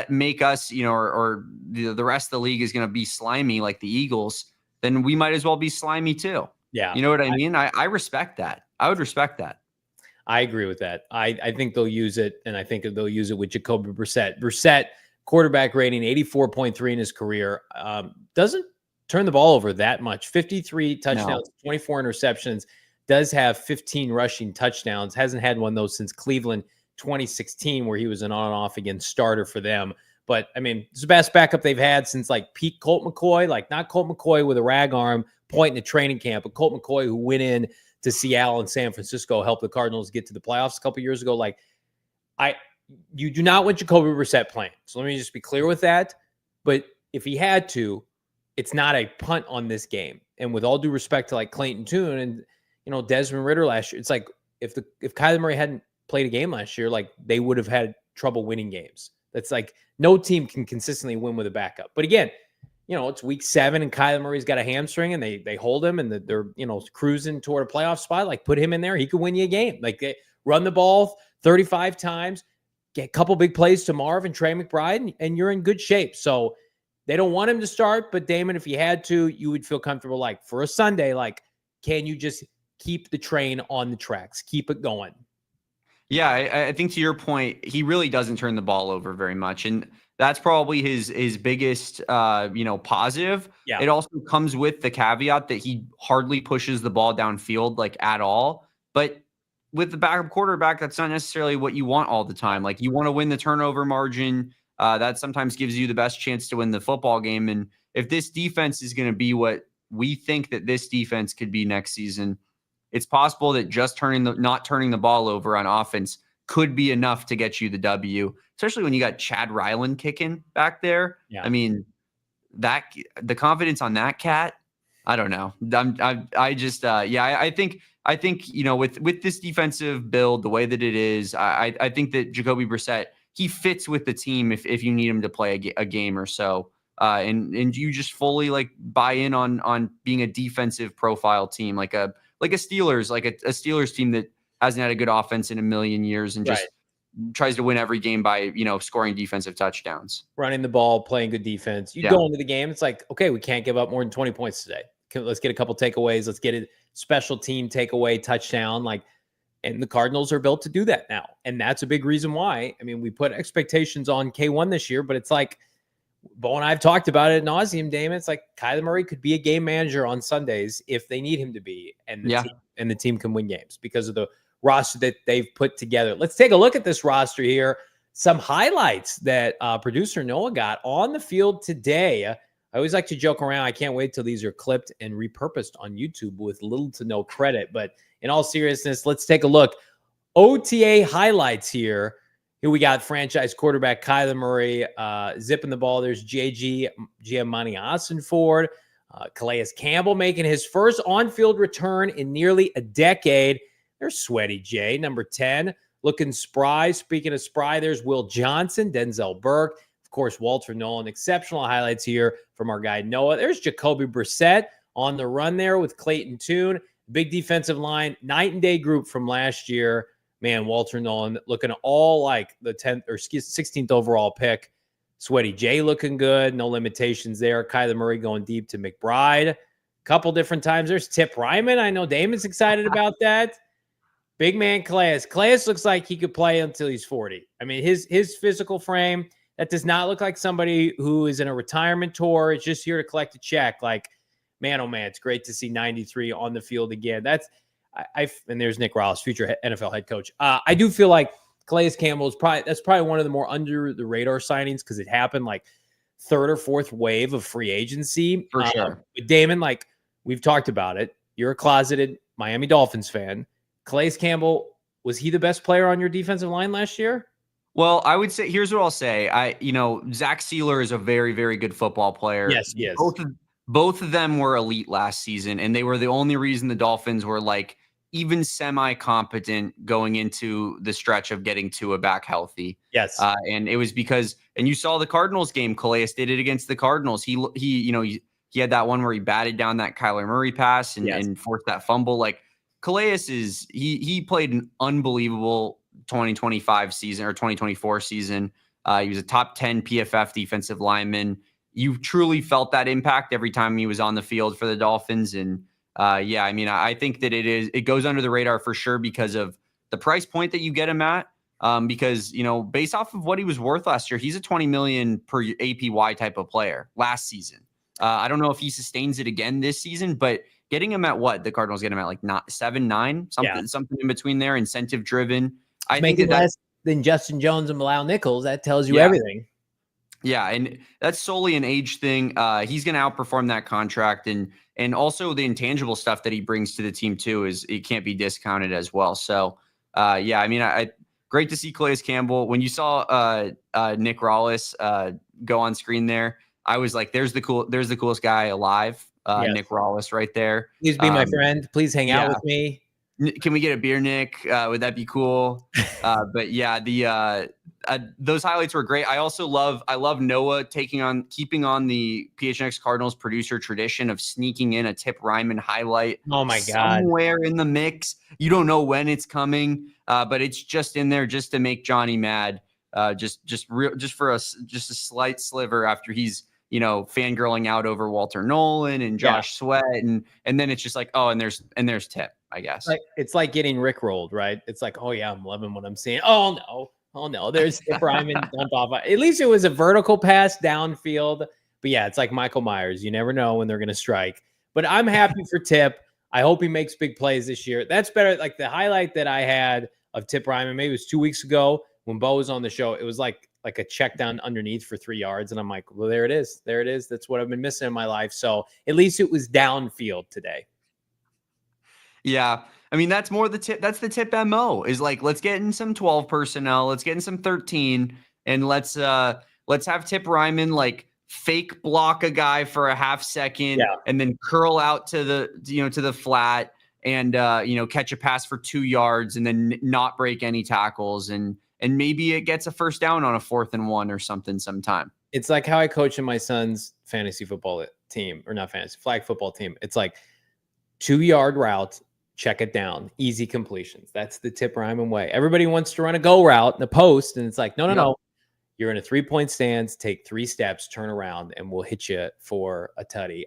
make us, or the rest of the league is gonna be slimy like the Eagles, then we might as well be slimy too. Yeah. You know what I mean? I respect that. I would respect that. I agree with that. I think they'll use it, and I think they'll use it with Jacoby Brissett. Brissett, quarterback rating 84.3 in his career. Doesn't turn the ball over that much. 53 touchdowns, 24 interceptions. Does have 15 rushing touchdowns. Hasn't had one of those since Cleveland 2016, where he was an on and off again starter for them. But, I mean, it's the best backup they've had since, like, Pete Colt McCoy. Like, not Colt McCoy with a rag arm pointing at training camp, but Colt McCoy, who went in to Seattle and San Francisco, helped the Cardinals get to the playoffs a couple years ago. Like, you do not want Jacoby Brissett playing. So let me just be clear with that. But if he had to, it's not a punt on this game. And with all due respect to, like, Clayton Tune and, Desmond Ridder last year, it's like if Kyler Murray hadn't played a game last year, like, they would have had trouble winning games. That's like, no team can consistently win with a backup. But again, it's week 7 and Kyler Murray's got a hamstring and they hold him and they're, cruising toward a playoff spot. Like, put him in there. He could win you a game. Like, they run the ball 35 times, get a couple big plays to Marv and Trey McBride, and you're in good shape. So they don't want him to start, but Damon, if you had to, you would feel comfortable, like, for a Sunday, like, can you just keep the train on the tracks, keep it going? Yeah, I think to your point, he really doesn't turn the ball over very much. And that's probably his biggest positive. Yeah. It also comes with the caveat that he hardly pushes the ball downfield like at all. But with the backup quarterback, that's not necessarily what you want all the time. Like, you want to win the turnover margin. That sometimes gives you the best chance to win the football game. And if this defense is going to be what we think that this defense could be next season, it's possible that just not turning the ball over on offense could be enough to get you the W, especially when you got Chad Ryland kicking back there. Yeah. I mean, the confidence on that cat, I don't know. I think, with this defensive build, the way that it is, I think that Jacoby Brissett, he fits with the team if you need him to play a game or so. And you just fully like buy in on being a defensive profile team, like a Steelers, like a Steelers team that hasn't had a good offense in a million years and just tries to win every game by, scoring defensive touchdowns. Running the ball, playing good defense. You go into the game, it's like, okay, we can't give up more than 20 points today. Let's get a couple takeaways. Let's get a special team takeaway touchdown. And the Cardinals are built to do that now. And that's a big reason why. I mean, we put expectations on K1 this year, but it's like, Bo and I have talked about it ad nauseum, Damon. It's like Kyler Murray could be a game manager on Sundays if they need him to be, and the team can win games because of the roster that they've put together. Let's take a look at this roster here. Some highlights that producer Noah got on the field today. I always like to joke around. I can't wait till these are clipped and repurposed on YouTube with little to no credit. But in all seriousness, let's take a look. OTA highlights here. Here we got franchise quarterback Kyler Murray zipping the ball. There's Giamatti Ossenford. Calais Campbell making his first on-field return in nearly a decade. There's Sweaty J, number 10, looking spry. Speaking of spry, there's Will Johnson, Denzel Burke, of course, Walter Nolen. Exceptional highlights here from our guy Noah. There's Jacoby Brissett on the run there with Clayton Tune. Big defensive line, night and day group from last year. Man, Walter Nolen looking all like the 10th or 16th overall pick. Sweaty J looking good. No limitations there. Kyler Murray going deep to McBride. Couple different times. There's Tip Ryman. I know Damon's excited about that. Big man Calais. Calais looks like he could play until he's 40. I mean, his physical frame, that does not look like somebody who is in a retirement tour. It's just here to collect a check. Like, man, oh man, it's great to see 93 on the field again. And there's Nick Ross, future NFL head coach. I do feel like Calais Campbell is probably one of the more under the radar signings because it happened like third or fourth wave of free agency. For sure. But Damon, like we've talked about it, you're a closeted Miami Dolphins fan. Calais Campbell, was he the best player on your defensive line last year? Well, I would say, here's what I'll say. Zach Sealer is a very, very good football player. Yes, yes. Both of them were elite last season, and they were the only reason the Dolphins were like even semi-competent going into the stretch of getting Tua back healthy. Yes. And it was because, and you saw the Cardinals game, Calais did it against the Cardinals. He had that one where he batted down that Kyler Murray pass and forced that fumble. Like, Calais he played an unbelievable 2025 season or 2024 season. He was a top 10 PFF defensive lineman. You truly felt that impact every time he was on the field for the Dolphins. And I think that it goes under the radar for sure because of the price point that you get him at. Because, based off of what he was worth last year, he's a $20 million per APY type of player last season. I don't know if he sustains it again this season, but getting him at what the Cardinals get him at, like 7, 9, something in between there, incentive driven. I think that's less than Justin Jones and Bilal Nichols. That tells you everything. Yeah, and that's solely an age thing. He's going to outperform that contract, and also the intangible stuff that he brings to the team too it can't be discounted as well. So, great to see Calais Campbell. When you saw Nick Rollis go on screen there, I was like, "There's the coolest guy alive." Nick Rollis right there. Please be my friend. Please hang out with me. Can we get a beer, Nick? Would that be cool? But yeah, those highlights were great. I love Noah keeping on the PHNX Cardinals producer tradition of sneaking in a Tip Ryman highlight. Oh my God. Somewhere in the mix. You don't know when it's coming, but it's just in there just to make Johnny mad. Just for a slight sliver after he's, fangirling out over Walter Nolen and Josh Sweat. And then it's just like, oh, and there's Tip, I guess. It's like getting rickrolled, right? It's like, oh yeah, I'm loving what I'm seeing. Oh no. Oh no, there's Tip Ryman dump off. At least it was a vertical pass downfield. But yeah, it's like Michael Myers. You never know when they're going to strike. But I'm happy for Tip. I hope he makes big plays this year. That's better. Like the highlight that I had of Tip Ryman, maybe it was 2 weeks ago when Bo was on the show. It was like a check down underneath for 3 yards. And I'm like, well, there it is. There it is. That's what I've been missing in my life. So at least it was downfield today. Yeah. I mean, that's more the tip. That's the tip MO is like, let's get in some 12 personnel. Let's get in some 13 and let's have Tip Ryman like fake block a guy for a half second and then curl out to the flat and, catch a pass for 2 yards and then not break any tackles. And maybe it gets a first down on a 4th and 1 or something sometime. It's like how I coach in my son's fantasy football team, or not fantasy, flag football team. It's like 2-yard route, check it down, easy completions. That's the Tip Ryman way. Everybody wants to run a go route in the post, and it's like, no. You're in a 3-point stance, take 3 steps, turn around, and we'll hit you for a tutty.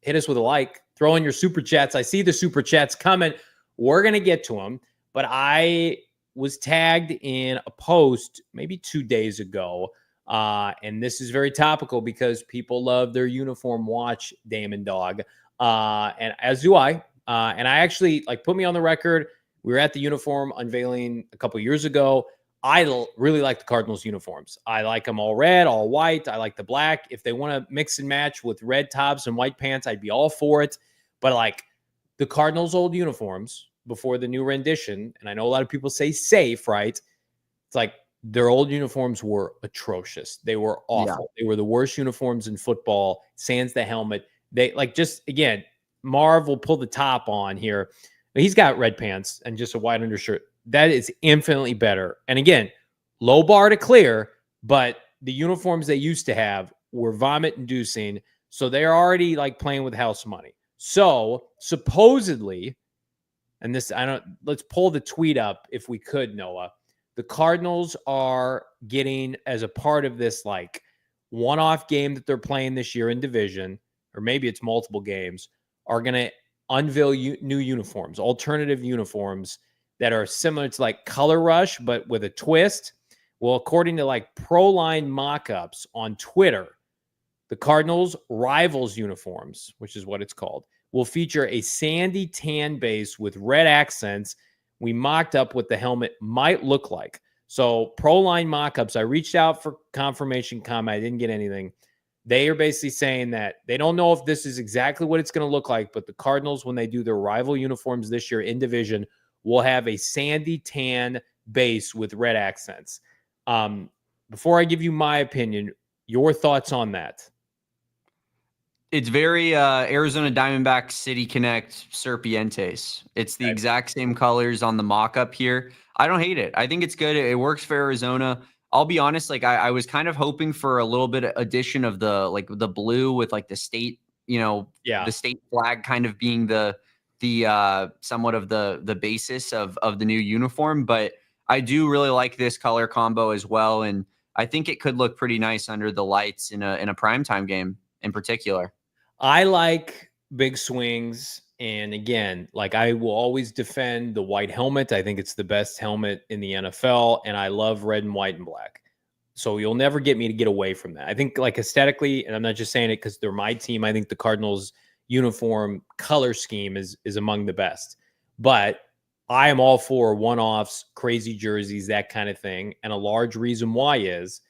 Hit us with a like. Throw in your super chats. I see the super chats coming. We're going to get to them, but I was tagged in a post maybe 2 days ago, and this is very topical because people love their uniform watch, Damon Dawg, and as do I. And I actually put me on the record. We were at the uniform unveiling a couple years ago. I really like the Cardinals uniforms. I like them all red, all white. I like the black. If they want to mix and match with red tops and white pants, I'd be all for it. But like the Cardinals' old uniforms before the new rendition, and I know a lot of people say safe, right? It's like their old uniforms were atrocious. They were awful. Yeah. They were the worst uniforms in football. Sans the helmet. They again, Marv will pull the top on here. He's got red pants and just a white undershirt. That is infinitely better. And again, low bar to clear, but the uniforms they used to have were vomit inducing. So they're already playing with house money. So supposedly, and let's pull the tweet up if we could, Noah. The Cardinals are getting, as a part of this one-off game that they're playing this year in division, or maybe it's multiple games, are going to unveil new uniforms, alternative uniforms that are similar to Color Rush, but with a twist. Well, according to ProLine mockups on Twitter, the Cardinals Rivals uniforms, which is what it's called, will feature a sandy tan base with red accents. We mocked up what the helmet might look like. So ProLine mockups, I reached out for confirmation comment. I didn't get anything. They are basically saying that they don't know if this is exactly what it's going to look like, but the Cardinals, when they do their rival uniforms this year in division, will have a sandy tan base with red accents. Before I give you my opinion, your thoughts on that? It's very Arizona Diamondbacks City Connect Serpientes. It's the exact same colors on the mock-up here. I don't hate it. I think it's good. It works for Arizona. I'll be honest, I was kind of hoping for a little bit of addition of the blue with the state, the state flag kind of being the somewhat of the basis of the new uniform. But I do really like this color combo as well. And I think it could look pretty nice under the lights in a primetime game in particular. I like big swings. And again, I will always defend the white helmet. I think it's the best helmet in the NFL. And I love red and white and black. So you'll never get me to get away from that. I think aesthetically, and I'm not just saying it because they're my team, I think the Cardinals uniform color scheme is among the best. But I am all for one-offs, crazy jerseys, that kind of thing. And a large reason why is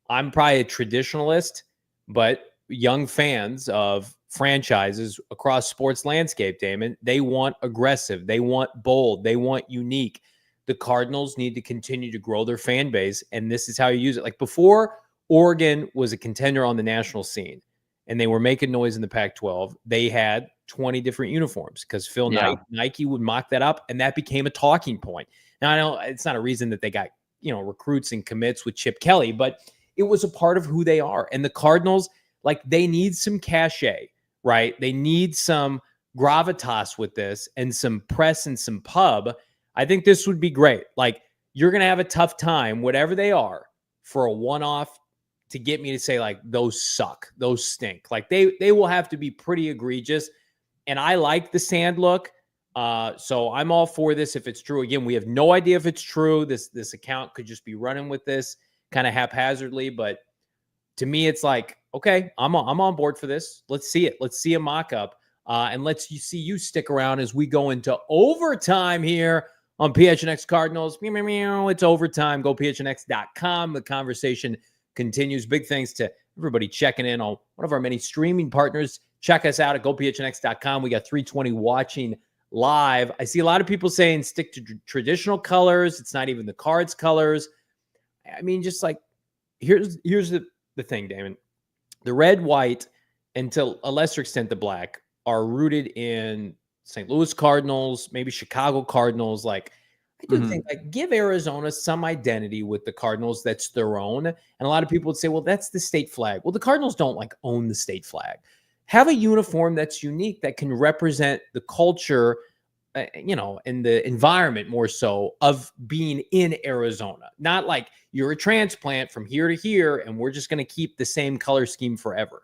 I'm probably a traditionalist, but young fans of franchises across sports landscape, Damon, they want aggressive, they want bold, they want unique. The Cardinals need to continue to grow their fan base, and this is how you use it. Before Oregon was a contender on the national scene and they were making noise in the Pac-12, they had 20 different uniforms because Phil Knight, Nike would mock that up, and that became a talking point. Now, I know it's not a reason that they got recruits and commits with Chip Kelly, but it was a part of who they are. And the Cardinals, they need some cachet, right? They need some gravitas with this and some press and some pub. I think this would be great. You're going to have a tough time, whatever they are, for a one-off to get me to say, those suck, those stink. They will have to be pretty egregious. And I like the sand look, So I'm all for this if it's true. Again, we have no idea if it's true. This account could just be running with this kind of haphazardly, but to me, it's like, okay, I'm on board for this. Let's see it. Let's see a mock-up. And see you stick around as we go into overtime here on PHNX Cardinals. Meow, meow, meow. It's overtime. Go PHNX.com. The conversation continues. Big thanks to everybody checking in on one of our many streaming partners. Check us out at GoPHNX.com. We got 320 watching live. I see a lot of people saying stick to traditional colors. It's not even the Cards colors. I mean, just like, here's the thing, Damon. The red, white, and to a lesser extent the black are rooted in St. Louis Cardinals, maybe Chicago Cardinals. Like, I do think, like, give Arizona some identity with the Cardinals that's their own. And a lot of people would say, well, that's the state flag. Well, the Cardinals don't like own the state flag. Have a uniform that's unique that can represent the culture, and the environment more so of being in Arizona. Not like you're a transplant from here to here and we're just going to keep the same color scheme forever.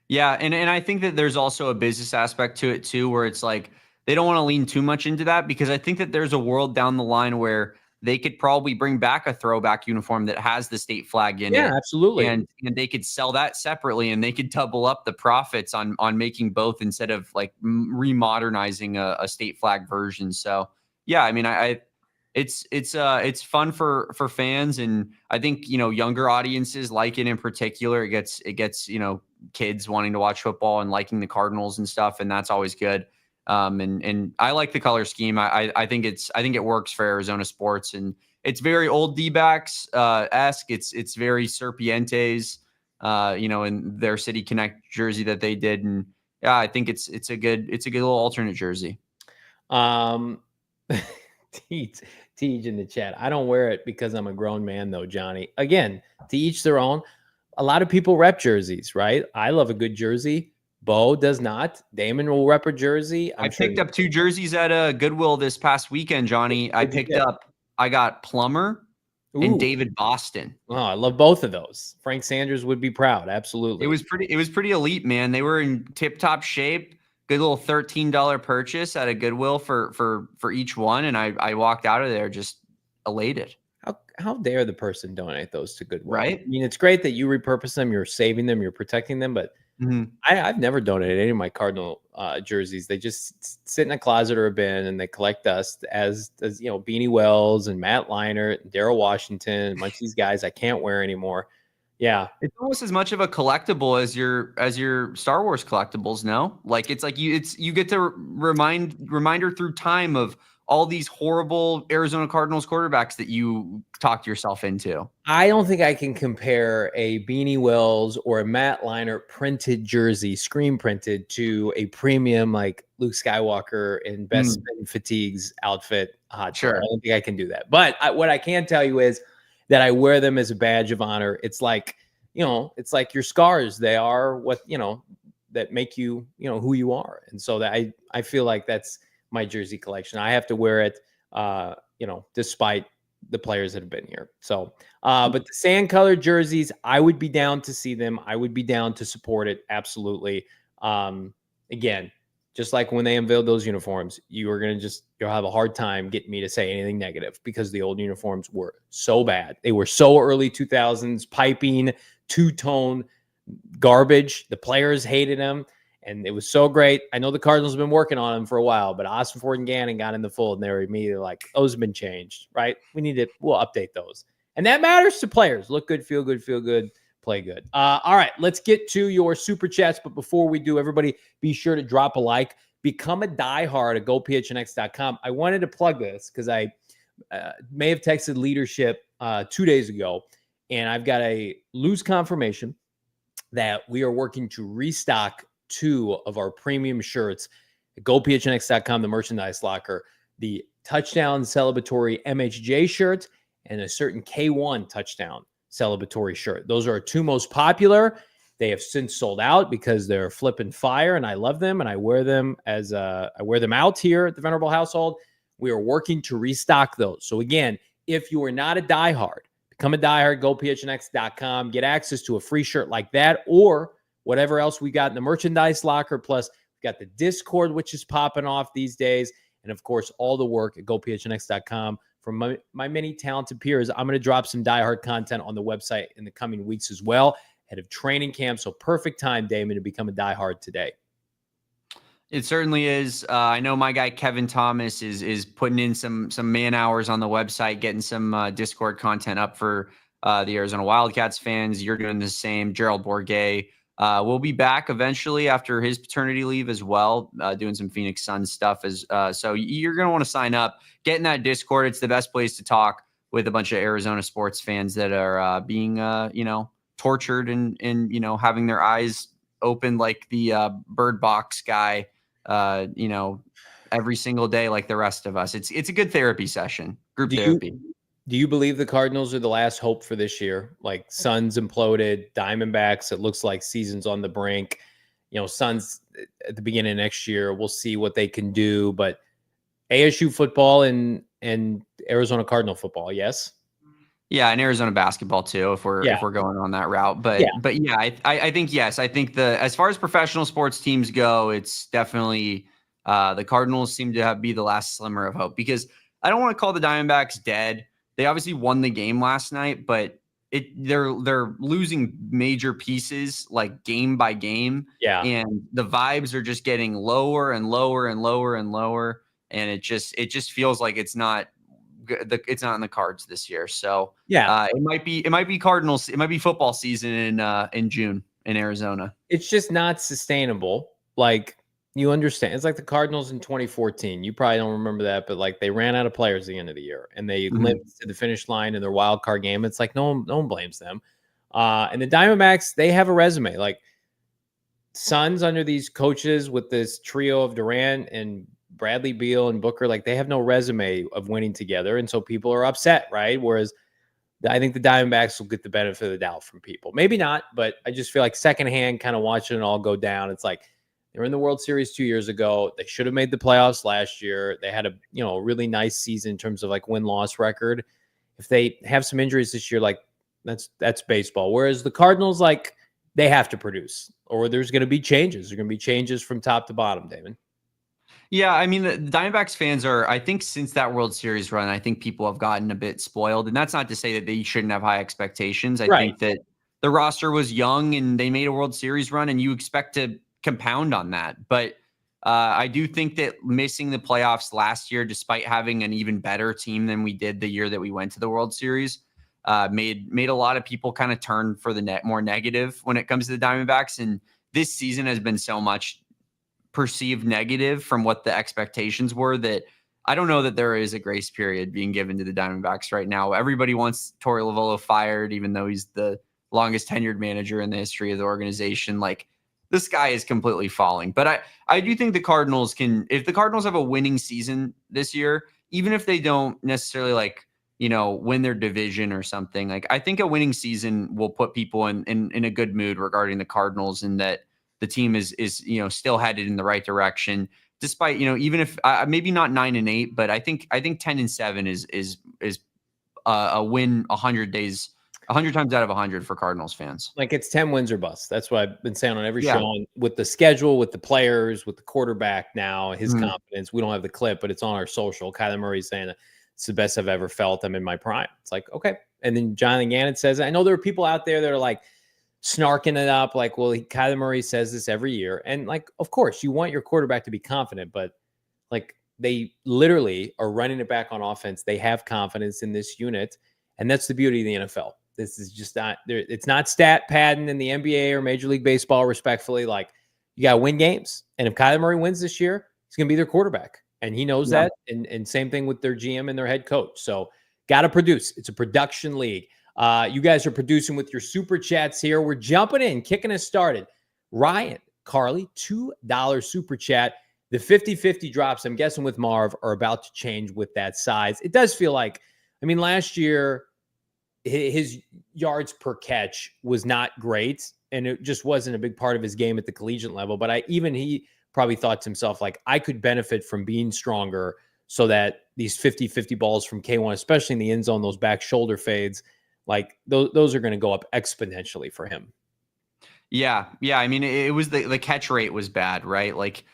Yeah, and I think that there's also a business aspect to it too, where it's like they don't want to lean too much into that, because I think that there's a world down the line where they could probably bring back a throwback uniform that has the state flag in it. Yeah, absolutely. And they could sell that separately, and they could double up the profits on making both instead of like remodernizing a state flag version. So yeah, I mean, it's fun for fans, and I think younger audiences like it in particular. It gets kids wanting to watch football and liking the Cardinals and stuff, and that's always good. And I like the color scheme. I think it works for Arizona sports, and it's very old D-backs esque. It's very Serpientes, in their City Connect jersey that they did, and yeah, I think it's a good little alternate jersey. Teach in the chat. I don't wear it because I'm a grown man, though, Johnny. Again, to each their own. A lot of people rep jerseys, right? I love a good jersey. Bo does not. Damon will rep a jersey. I picked up 2 jerseys at a Goodwill this past weekend, Johnny. I got Plummer and David Boston. Oh, I love both of those. Frank Sanders would be proud. Absolutely. It was pretty elite, man. They were in tip-top shape. Good little $13 purchase at a Goodwill for each one, and I walked out of there just elated. How dare the person donate those to Goodwill? Right? I mean, it's great that you repurpose them, you're saving them, you're protecting them, but I've never donated any of my Cardinal jerseys. They just sit in a closet or a bin, and they collect dust as Beanie Wells and Matt Leinart and Darrell Washington, a bunch of these guys I can't wear anymore. Yeah, it's almost as much of a collectible as your Star Wars collectibles. No, like it's like you get to reminder through time of all these horrible Arizona Cardinals quarterbacks that you talked yourself into. I don't think I can compare a Beanie Wells or a Matt Leinart printed jersey, screen printed, to a premium like Luke Skywalker in Best Spin Fatigues outfit. Sure. I don't think I can do that. But what I can tell you is that I wear them as a badge of honor. It's like, it's like your scars. They are what, that make you, who you are. And so that I feel like that's my jersey collection. I have to wear it, despite the players that have been here. So, but the sand colored jerseys, I would be down to see them. I would be down to support it. Absolutely. Again, just like when they unveiled those uniforms, you'll have a hard time getting me to say anything negative, because the old uniforms were so bad. They were so early 2000s, piping, two-tone garbage. The players hated them, and it was so great. I know the Cardinals have been working on them for a while, but Austin Ford and Gannon got in the fold, and they were immediately like, those have been changed, right? We'll update those. And that matters to players. Look good, feel good, play good. All right, let's get to your super chats. But before we do, everybody be sure to drop a like. Become a diehard at GoPHNX.com. I wanted to plug this because I may have texted leadership 2 days ago, and I've got a loose confirmation that we are working to restock 2 of our premium shirts at GoPHNX.com, the merchandise locker, the touchdown celebratory MHJ shirt and a certain K1 touchdown celebratory shirt. Those are our 2 most popular. They have since sold out because they're flipping fire, and I love them, and I wear them I wear them out here at the Venerable household. We are working to restock those. So again, if you are not a diehard, become a diehard, GoPHNX.com, get access to a free shirt like that or whatever else we got in the merchandise locker. Plus, we've got the Discord, which is popping off these days. And of course, all the work at gophnx.com from my many talented peers. I'm going to drop some diehard content on the website in the coming weeks as well, ahead of training camp. So perfect time, Damon, to become a diehard today. It certainly is. I know my guy Kevin Thomas is putting in some man hours on the website, getting some Discord content up for the Arizona Wildcats fans. You're doing the same. Gerald Bourguet will be back eventually after his paternity leave as well, doing some Phoenix Suns stuff. So you're going to want to sign up, get in that Discord. It's the best place to talk with a bunch of Arizona sports fans that are being tortured and having their eyes open like the Bird Box guy. Every single day, like the rest of us. It's a good therapy session, group therapy. Do you believe the Cardinals are the last hope for this year? Like Suns imploded, Diamondbacks, it looks like season's on the brink. Suns at the beginning of next year, we'll see what they can do. But ASU football and Arizona Cardinal football, yes? Yeah, and Arizona basketball too, if we're going on that route. But I think yes. I think as far as professional sports teams go, it's definitely the Cardinals seem to be the last slimmer of hope, because I don't want to call the Diamondbacks dead. They obviously won the game last night, but they're losing major pieces like game by game. Yeah, and the vibes are just getting lower and lower and lower and lower, and it just feels like it's not in the cards this year. So it might be Cardinals. It might be football season in June in Arizona. It's just not sustainable. Like, you understand, it's like the Cardinals in 2014. You probably don't remember that, but like they ran out of players at the end of the year and they limped to the finish line in their wild card game. It's like no one blames them. And the Diamondbacks, they have a resume. Like Suns under these coaches with this trio of Durant and Bradley Beal and Booker, like they have no resume of winning together. And so people are upset, right? Whereas I think the Diamondbacks will get the benefit of the doubt from people. Maybe not, but I just feel like secondhand kind of watching it all go down. It's like they were in the World Series 2 years ago. They should have made the playoffs last year. They had a really nice season in terms of like win-loss record. If they have some injuries this year, like that's baseball. Whereas the Cardinals, like they have to produce, or there's going to be changes. There's going to be changes from top to bottom, Damon. Yeah, I mean, the Diamondbacks fans are, I think since that World Series run, I think people have gotten a bit spoiled. And that's not to say that they shouldn't have high expectations. I think that the roster was young and they made a World Series run and you expect to compound on that. But I do think that missing the playoffs last year, despite having an even better team than we did the year that we went to the World Series, made a lot of people kind of turn for the more negative when it comes to the Diamondbacks. And this season has been so much perceived negative from what the expectations were that I don't know that there is a grace period being given to the Diamondbacks right now. Everybody wants Torey Lovullo fired, even though he's the longest tenured manager in the history of the organization. Like, the sky is completely falling. But I do think the Cardinals if the Cardinals have a winning season this year, even if they don't necessarily win their division or something, like I think a winning season will put people in a good mood regarding the Cardinals, and that the team is still headed in the right direction, despite even if maybe not 9-8, but I think 10-7 is a win 100 times out of 100 for Cardinals fans. Like, it's 10 wins or bust. That's what I've been saying on every show. And with the schedule, with the players, with the quarterback now, his confidence. We don't have the clip, but it's on our social. Kyler Murray's saying it's the best I've ever felt. I'm in my prime. It's like, okay. And then Jonathan Gannon says, I know there are people out there that are like snarking it up, like, well, Kyler Murray says this every year. And like, of course, you want your quarterback to be confident, but like they literally are running it back on offense. They have confidence in this unit. And that's the beauty of the NFL. This is just not there. It's not stat padding in the NBA or Major League Baseball, respectfully. Like, you got to win games. And if Kyler Murray wins this year, he's going to be their quarterback. And he knows that. And same thing with their GM and their head coach. So got to produce. It's a production league. You guys are producing with your super chats here. We're jumping in, kicking us started. Ryan, Carly, $2 super chat. The 50-50 drops, I'm guessing with Marv, are about to change with that size. It does feel like, last year, his yards per catch was not great, and it just wasn't a big part of his game at the collegiate level. But he probably thought to himself, like, I could benefit from being stronger so that these 50-50 balls from K1, especially in the end zone, those back shoulder fades, like those are going to go up exponentially for him. Yeah. It was the catch rate was bad, right? Like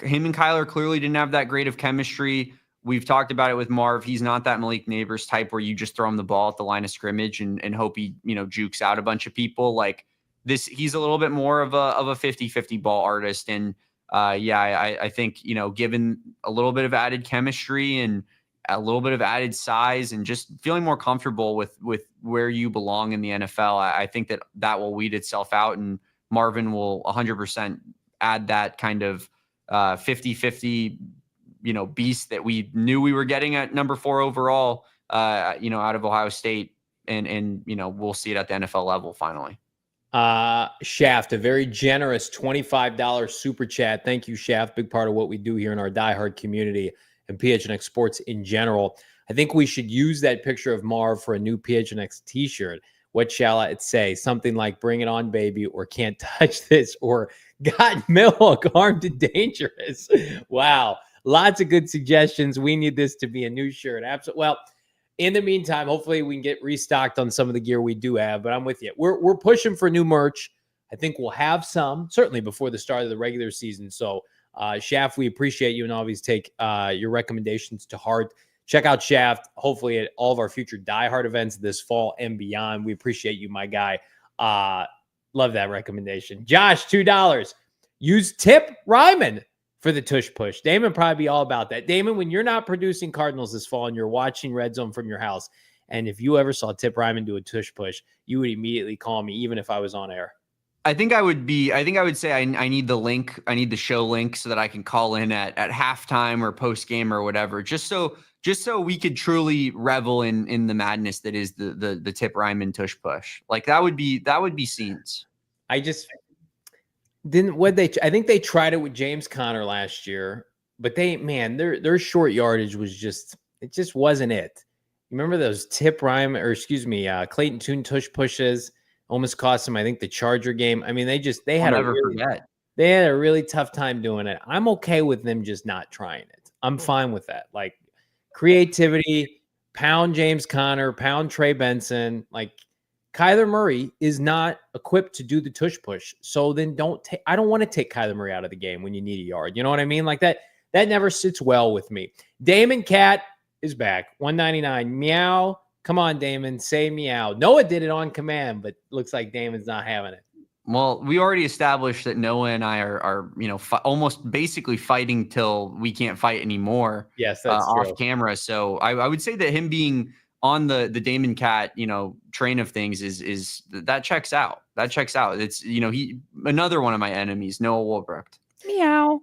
Him and Kyler clearly didn't have that great of chemistry. We've talked about it with Marv. He's not that Malik Neighbors type where you just throw him the ball at the line of scrimmage and hope he, jukes out a bunch of people. Like this, he's a little bit more of a 50-50 ball artist. And I think, given a little bit of added chemistry and a little bit of added size and just feeling more comfortable with where you belong in the NFL, I think that will weed itself out, and Marvin will 100% add that kind of 50-50, beast that we knew we were getting at number 4 overall, out of Ohio State. And we'll see it at the NFL level finally. Shaft, a very generous $25 super chat. Thank you, Shaft. Big part of what we do here in our diehard community and PHNX sports in general. I think we should use that picture of Marv for a new PHNX t-shirt. What shall it say? Something like "Bring it on, baby," or "Can't touch this," or "Got milk, armed and dangerous." Wow. Lots of good suggestions. We need this to be a new shirt. Absolutely. Well, in the meantime, hopefully we can get restocked on some of the gear we do have, but I'm with you. We're pushing for new merch. I think we'll have some, certainly before the start of the regular season. So, Shaft, we appreciate you and always take your recommendations to heart. Check out Shaft, hopefully at all of our future diehard events this fall and beyond. We appreciate you, my guy. Love that recommendation. Josh, $2. Use Tip Ryman for the tush push. Damon probably be all about that. Damon, when you're not producing Cardinals this fall and you're watching Red Zone from your house, and if you ever saw Tip Ryman do a tush push, you would immediately call me, even if I was on air. I think I would say I need the link. I need the show link so that I can call in at halftime or post game or whatever, just so we could truly revel in the madness that is the Tip Ryman tush push. Like that would be scenes. I think they tried it with James Conner last year, but their short yardage was just wasn't it. Remember those Tip Ryman, Clayton Tune tush pushes almost cost them, I think, the Charger game. I mean, they had a really tough time doing it. I'm okay with them just not trying it. I'm fine with that. Like creativity, pound James Conner, pound Trey Benson. Like Kyler Murray is not equipped to do the tush push. So then I don't want to take Kyler Murray out of the game when you need a yard. You know what I mean? Like that never sits well with me. Damon Cat is back. 199. Meow. Come on, Damon. Say meow. Noah did it on command, but looks like Damon's not having it. Well, we already established that Noah and I are almost basically fighting till we can't fight anymore. Yes, that's off true. camera. So I would say that him being on the Damon Cat, train of things is that checks out. That checks out. It's, he another one of my enemies, Noah Wolbrecht. Meow.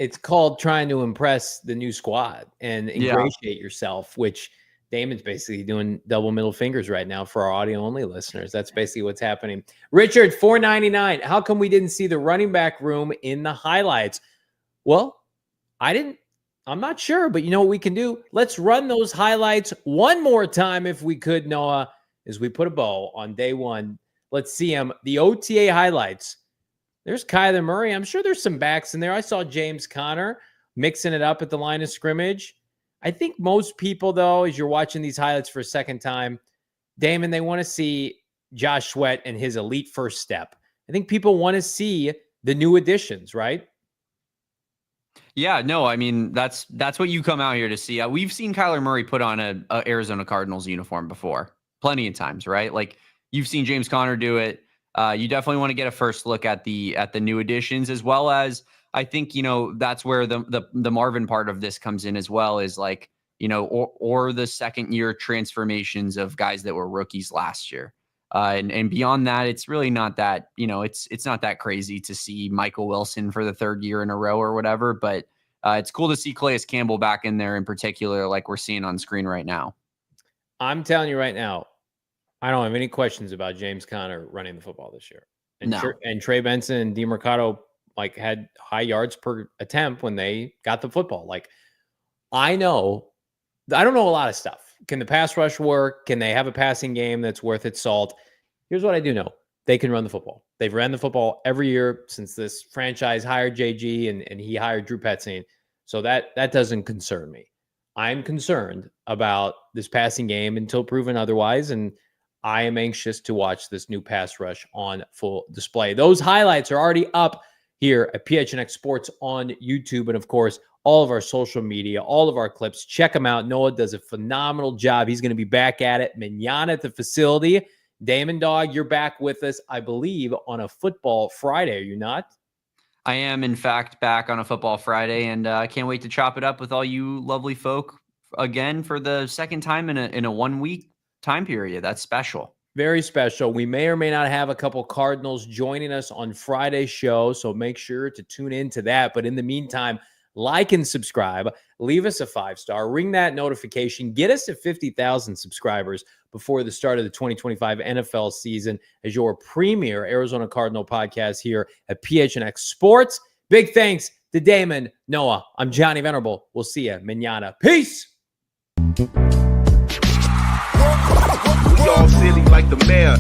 It's called trying to impress the new squad and ingratiate yourself, which Damon's basically doing double middle fingers right now for our audio only listeners. That's basically what's happening. Richard, $4.99. How come we didn't see the running back room in the highlights? Well, I'm not sure, but you know what we can do? Let's run those highlights one more time if we could, Noah, as we put a bow on day one. Let's see them. The OTA highlights. There's Kyler Murray. I'm sure there's some backs in there. I saw James Conner mixing it up at the line of scrimmage. I think most people, though, as you're watching these highlights for a second time, Damon, they want to see Josh Sweat and his elite first step. I think people want to see the new additions, right? Yeah, no, I mean, that's what you come out here to see. We've seen Kyler Murray put on a Arizona Cardinals uniform before, plenty of times, right? Like you've seen James Conner do it. You definitely want to get a first look at the new additions, as well as I think, that's where the Marvin part of this comes in as well, is like, or the second year transformations of guys that were rookies last year. And beyond that, it's really not that, it's not that crazy to see Michael Wilson for the third year in a row or whatever, but it's cool to see Calais Campbell back in there in particular, like we're seeing on screen right now. I'm telling you right now, I don't have any questions about James Conner running the football this year. And Trey Benson and DeMercado had high yards per attempt when they got the football. Like I don't know a lot of stuff. Can the pass rush work? Can they have a passing game that's worth its salt? Here's what I do know. They can run the football. They've ran the football every year since this franchise hired JG and he hired Drew Petzing. So that doesn't concern me. I'm concerned about this passing game until proven otherwise. And I am anxious to watch this new pass rush on full display. Those highlights are already up. here at PHNX Sports on YouTube. And of course, all of our social media, all of our clips. Check them out. Noah does a phenomenal job. He's going to be back at it mañana at the facility. Damon, Dawg, you're back with us, I believe, on a Football Friday. Are you not? I am, in fact, back on a Football Friday, and I can't wait to chop it up with all you lovely folk again for the second time in a 1 week time period. That's special. Very special. We may or may not have a couple Cardinals joining us on Friday's show, so make sure to tune into that. But in the meantime, like and subscribe. Leave us a 5-star. Ring that notification. Get us to 50,000 subscribers before the start of the 2025 NFL season as your premier Arizona Cardinal podcast here at PHNX Sports. Big thanks to Damon, Noah. I'm Johnny Venerable. We'll see you mañana. Peace. We all silly like the mayor.